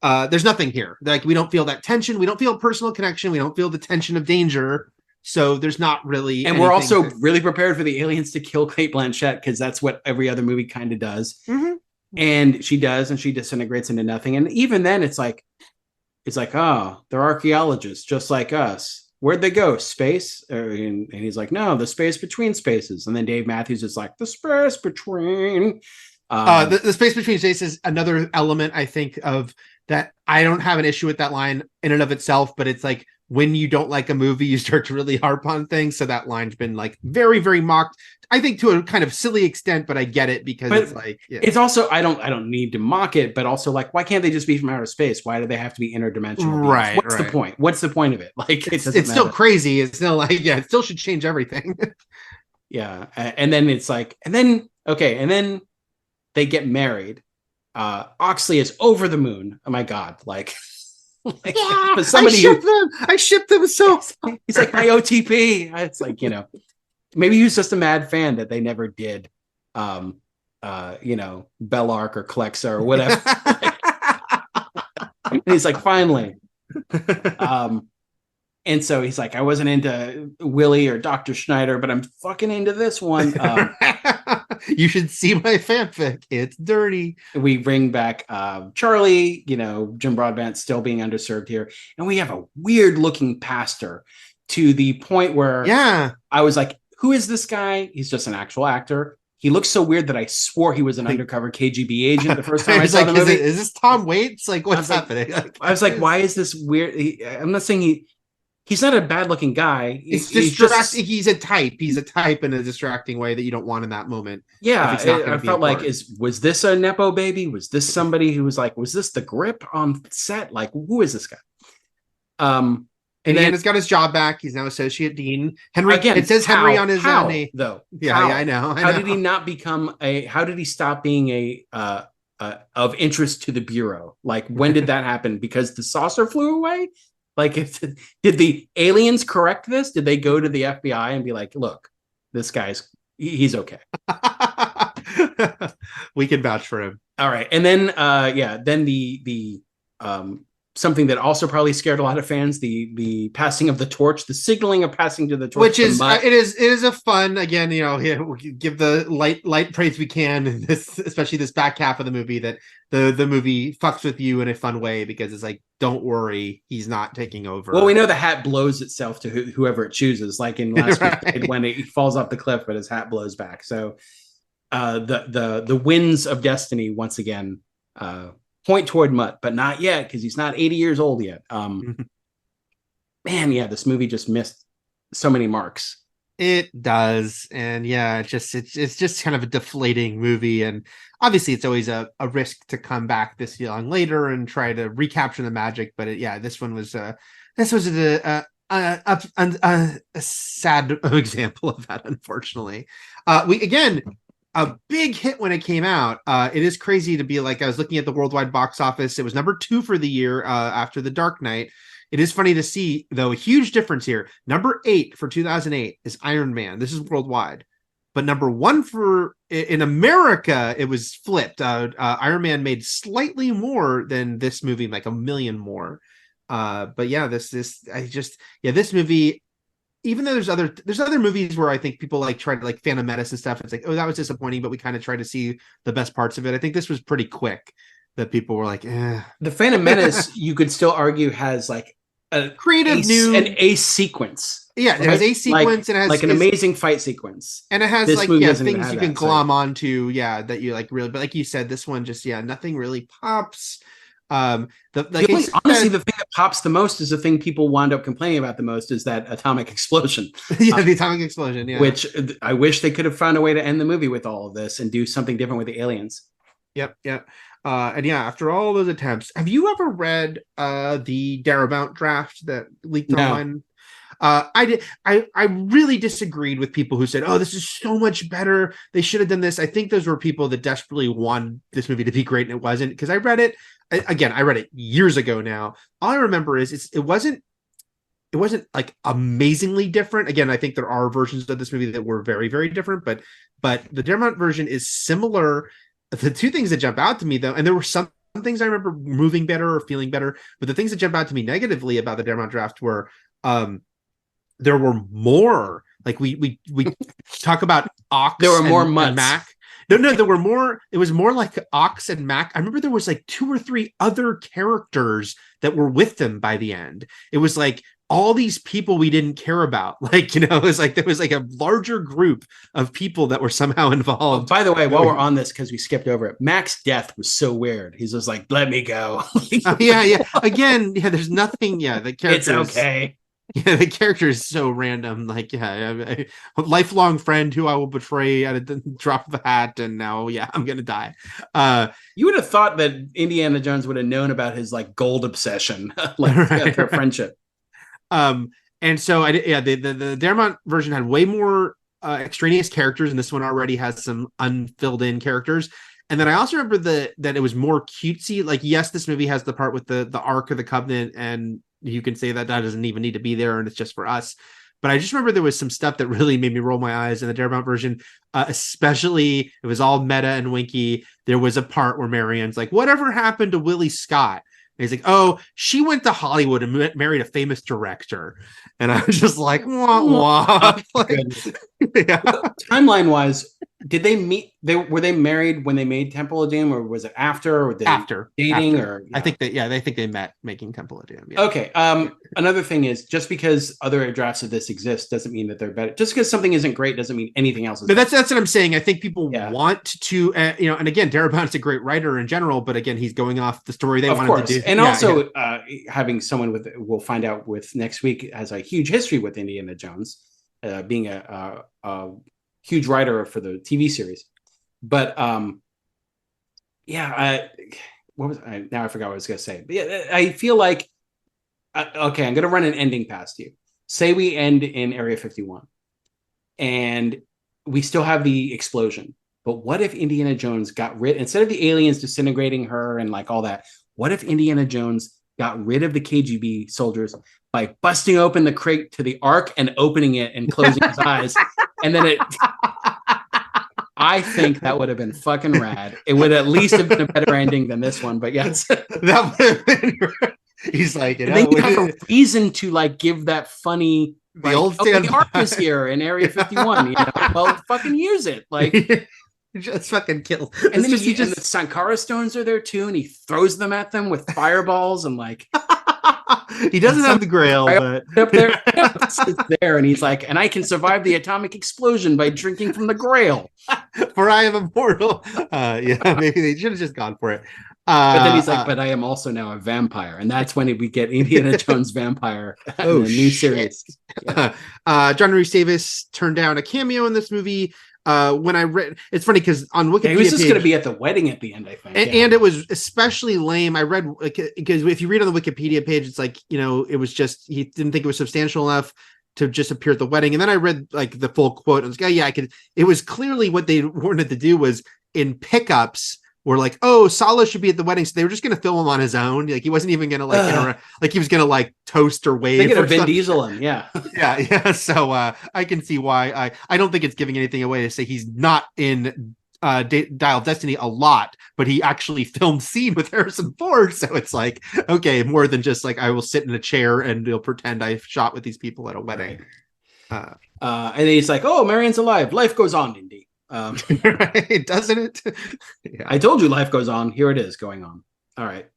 There's nothing here. Like, we don't feel that tension. We don't feel personal connection. We don't feel the tension of danger. So there's not really, and we're also really prepared for the aliens to kill Kate Blanchett, because that's what every other movie kind of does. Mm-hmm. And she does, and she disintegrates into nothing. And even then, it's like, oh, they're archaeologists just like us. Where'd they go? Space? And he's like, no, the space between spaces. And then Dave Matthews is like, the space between. The space between spaces, another element, I think, of that. I don't have an issue with that line in and of itself, but it's like, when you don't like a movie, you start to really harp on things. So that line's been like very, very mocked. I think to a kind of silly extent, but I get it because it's like it's also I don't need to mock it, but also like why can't they just be from outer space? Why do they have to be interdimensional? Right. What's the point? What's the point of it? Like it's still crazy. It's still like it still should change everything. Yeah, and then it's like and then they get married. Oxley is over the moon. Oh my god, like. Like, yeah, I ship them so. He's like my OTP. It's like maybe he was just a mad fan that they never did, Bellark or Klexa or whatever. And he's like, finally. And so he's like, I wasn't into Willie or Dr. Schneider, but I'm fucking into this one. You should see my fanfic. It's dirty. We bring back Charlie, Jim Broadbent still being underserved here. And we have a weird looking pastor to the point where I was like, who is this guy? He's just an actual actor. He looks so weird that I swore he was an undercover KGB agent the first time I saw the movie. Is this Tom Waits? Like, what's happening? I was like, why is this weird? I'm not saying he's not a bad looking guy. He's a type. He's a type in a distracting way that you don't want in that moment. Yeah. I felt like, was this a Nepo baby? Was this somebody who was like, was this the grip on set? Like, who is this guy? And then he's got his job back. He's now associate dean. Henry, again, it says Henry on his name. Though. Yeah, I know. How did he not become how did he stop being of interest to the Bureau? Like, when did that happen? Because the saucer flew away? Like, did the aliens correct this? Did they go to the FBI and be like, look, this guy's, he's okay. We can vouch for him. All right. And then, then the something that also probably scared a lot of fans, the passing of the torch, the signaling of passing to the torch. Which is, it is a fun, again, we give the light praise we can in this, especially this back half of the movie, that the movie fucks with you in a fun way, because it's like, don't worry, he's not taking over. Well, we know the hat blows itself to whoever it chooses, like in last week when it falls off the cliff, but his hat blows back. So the winds of destiny once again point toward Mutt, but not yet, because he's not 80 years old yet. Man, this movie just missed so many marks. It does. And it's just kind of a deflating movie. And obviously it's always a risk to come back this long later and try to recapture the magic. But this one was a sad example of that, unfortunately. A big hit when it came out. It is crazy to be like, I was looking at the worldwide box office. It was number 2 for the year after The Dark Knight. It is funny to see, though, a huge difference here. Number 8 for 2008 is Iron Man. This is worldwide. But number 1 in America, it was flipped. Iron Man made slightly more than this movie, like $1 million more. This movie, even though there's other movies where I think people like try to like Phantom Menace and stuff, it's like, oh, that was disappointing, but we kind of try to see the best parts of it. I think this was pretty quick that people were like, eh. The Phantom Menace, you could still argue, has like a creative an ace sequence. Yeah, it has a sequence, and it has like an amazing fight sequence. And it has things you can glom onto, that you like really, but like you said, this one just nothing really pops. The thing that pops the most is the thing people wound up complaining about the most is that atomic explosion. The atomic explosion, which I wish they could have found a way to end the movie with all of this and do something different with the aliens. Yep. After all those attempts, have you ever read the Darabont draft that leaked online? I did. I really disagreed with people who said, "Oh, this is so much better. They should have done this." I think those were people that desperately wanted this movie to be great, and it wasn't. Because I read it again. I read it years ago now. All I remember is it wasn't like amazingly different. Again, I think there are versions of this movie that were very, very different, but the Darabont version is similar. The two things that jump out to me, though, and there were some things I remember moving better or feeling better, but the things that jump out to me negatively about the Darabont draft were there were more, like we talk about Ox. There were more and Mac. No, there were more. It was more like Ox and Mac. I remember there was like 2 or 3 other characters that were with them by the end. It was like all these people we didn't care about. Like, it was like there was like a larger group of people that were somehow involved. By the way, while we're on this, because we skipped over it, Mac's death was so weird. He's just like, let me go. Yeah. Again, there's nothing. Yeah, the characters. It's okay. Yeah, the character is so random. Like, a lifelong friend who I will betray at a drop of a hat, and now, I'm gonna die. You would have thought that Indiana Jones would have known about his like gold obsession, like right. their friendship. And so the Darabont version had way more extraneous characters, and this one already has some unfilled in characters. And then I also remember that it was more cutesy. Like, yes, this movie has the part with the Ark of the Covenant, and you can say that doesn't even need to be there, and it's just for us. But I just remember there was some stuff that really made me roll my eyes in the Darabont version, especially it was all meta and winky. There was a part where Marion's like, "Whatever happened to Willie Scott?" And he's like, "Oh, she went to Hollywood and married a famous director." And I was just like, "Wah wah." Timeline wise, did they meet? Were they married when they made Temple of Doom, or was it after? Or were they dating? After. Or I think they met making Temple of Doom. Yeah. Okay. Another thing is, just because other drafts of this exist doesn't mean that they're better. Just because something isn't great doesn't mean anything else is. But that's what I'm saying. I think people want to, and again, Darabont's a great writer in general, but again, he's going off the story they wanted to do. And also, having someone we'll find out with next week, has a huge history with Indiana Jones, being a huge writer for the TV series. But what was now I forgot what I was going to say. But yeah, I feel like okay, I'm going to run an ending past you. Say we end in Area 51 and we still have the explosion. But what if Indiana Jones got rid, instead of the aliens disintegrating her and like all that, what if Indiana Jones got rid of the KGB soldiers by busting open the crate to the Ark and opening it and closing his eyes? And then I think that would have been fucking rad. It would at least have been a better ending than this one, but yes. That would have been, he's like, they have a reason to like give that funny, the old stand. The Ark is here in Area 51, well, fucking use it. Like, just fucking kill. And then and the Sankara stones are there too, and he throws them at them with fireballs and like. He doesn't have the Grail, but up there, it's there, and he's like, and I can survive the atomic explosion by drinking from the Grail. For I am immortal. Maybe they should have just gone for it. But then he's like, but I am also now a vampire, and that's when we get Indiana Jones vampire in the new series. Yeah. John Rhys Davis turned down a cameo in this movie. When I read, it's funny because on Wikipedia, he was just going to be at the wedding at the end, I think, and it was especially lame. I read because if you read on the Wikipedia page, it's like it was just he didn't think it was substantial enough to just appear at the wedding. And then I read like the full quote. And I was like, I could. It was clearly what they wanted to do was in pickups. Were like, oh, Sala should be at the wedding, so they were just going to film him on his own. Like he wasn't even going to like he was going to like toast or wave. They could have Vin Diesel him, yeah. So I can see why. I don't think it's giving anything away to say he's not in Dial of Destiny a lot, but he actually filmed scene with Harrison Ford. So it's like, okay, more than just like I will sit in a chair and you'll pretend I shot with these people at a wedding. And then he's like, oh, Marion's alive. Life goes on, Indy. Right, doesn't it? Yeah. I told you life goes on. Here it is going on. All right.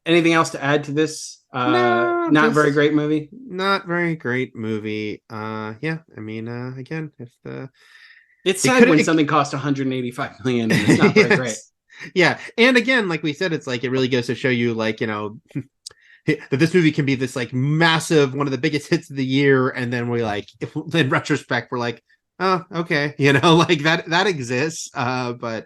Anything else to add to this? Not very great movie. Not very great movie. I mean, again, if it's sad when something costs 185 million and it's not very great. Yeah, and again, like we said, it's like it really goes to show you, like that this movie can be this like massive, one of the biggest hits of the year, and then we like, in retrospect, we're like, oh, okay, like that exists, but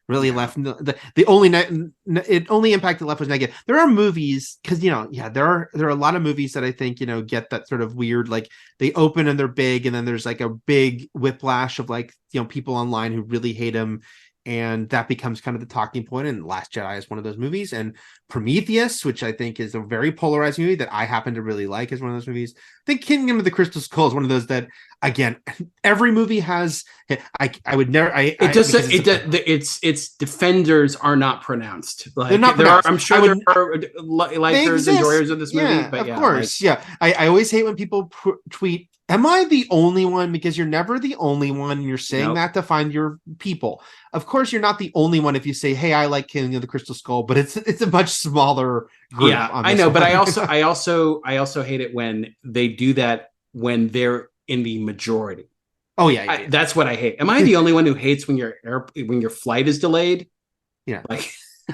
really left the only impact it left was negative. There are movies because there are a lot of movies that I think get that sort of weird, like they open and they're big, and then there's like a big whiplash of like people online who really hate them. And that becomes kind of the talking point. And Last Jedi is one of those movies. And Prometheus, which I think is a very polarizing movie that I happen to really like, is one of those movies. I think Kingdom of the Crystal Skull is one of those that, again, every movie has. I would never. Its defenders are not pronounced. Like, they're not pronounced. I'm sure there are likers, enjoyers of this movie. But of course, I always hate when people tweet, am I the only one? Because you're never the only one. You're saying that to find your people. Of course, you're not the only one if you say, hey, I like King of the Crystal Skull, but it's a much smaller group. Yeah, I know, but I also hate it when they do that when they're in the majority. Oh yeah. That's what I hate. Am I the only one who hates when your flight is delayed? Yeah. Like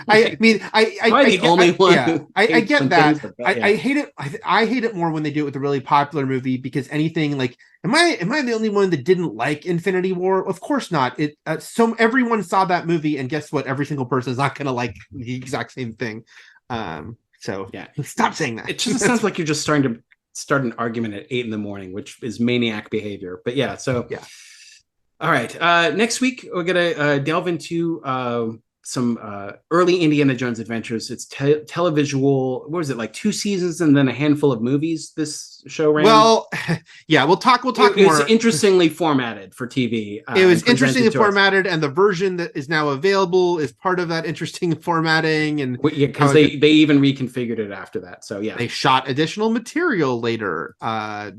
I mean, Am I the only one? Yeah, I hates get some that. things, but yeah. I hate it. I hate it more when they do it with a really popular movie because anything like, am I the only one that didn't like Infinity War? Of course not. It so everyone saw that movie, and guess what? Every single person is not going to like the exact same thing. So yeah, stop saying that. It just sounds like you're just starting to start an argument at 8 a.m, which is maniac behavior. But yeah, so yeah. All right. Next week we're gonna delve into some early Indiana Jones adventures. It's televisual. What was it, like 2 seasons and then a handful of movies? This show ran. Well, yeah, we'll talk more. It was interestingly formatted for TV. It was interestingly formatted, and the version that is now available is part of that interesting formatting. And because they even reconfigured it after that. So yeah, they shot additional material later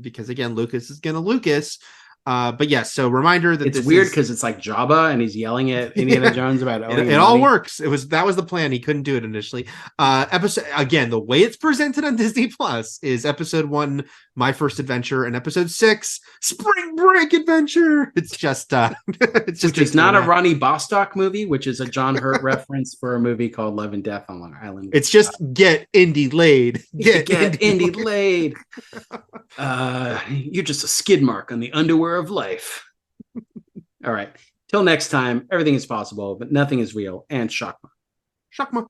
because again, Lucas is gonna Lucas. But yes, so reminder that it's weird because it's like Jabba and he's yelling at Indiana Jones about it all works. That was the plan. He couldn't do it initially. Episode again, the way it's presented on Disney Plus is episode 1, My First Adventure, and episode 6, Spring Break Adventure. It's just which is not a Ronnie Bostock movie, which is a John Hurt reference for a movie called Love and Death on Long Island. It's just get Indy laid. Get Indy laid. You're just a skid mark on the underwear of life. All right. Till next time, everything is possible, but nothing is real. And Shakma.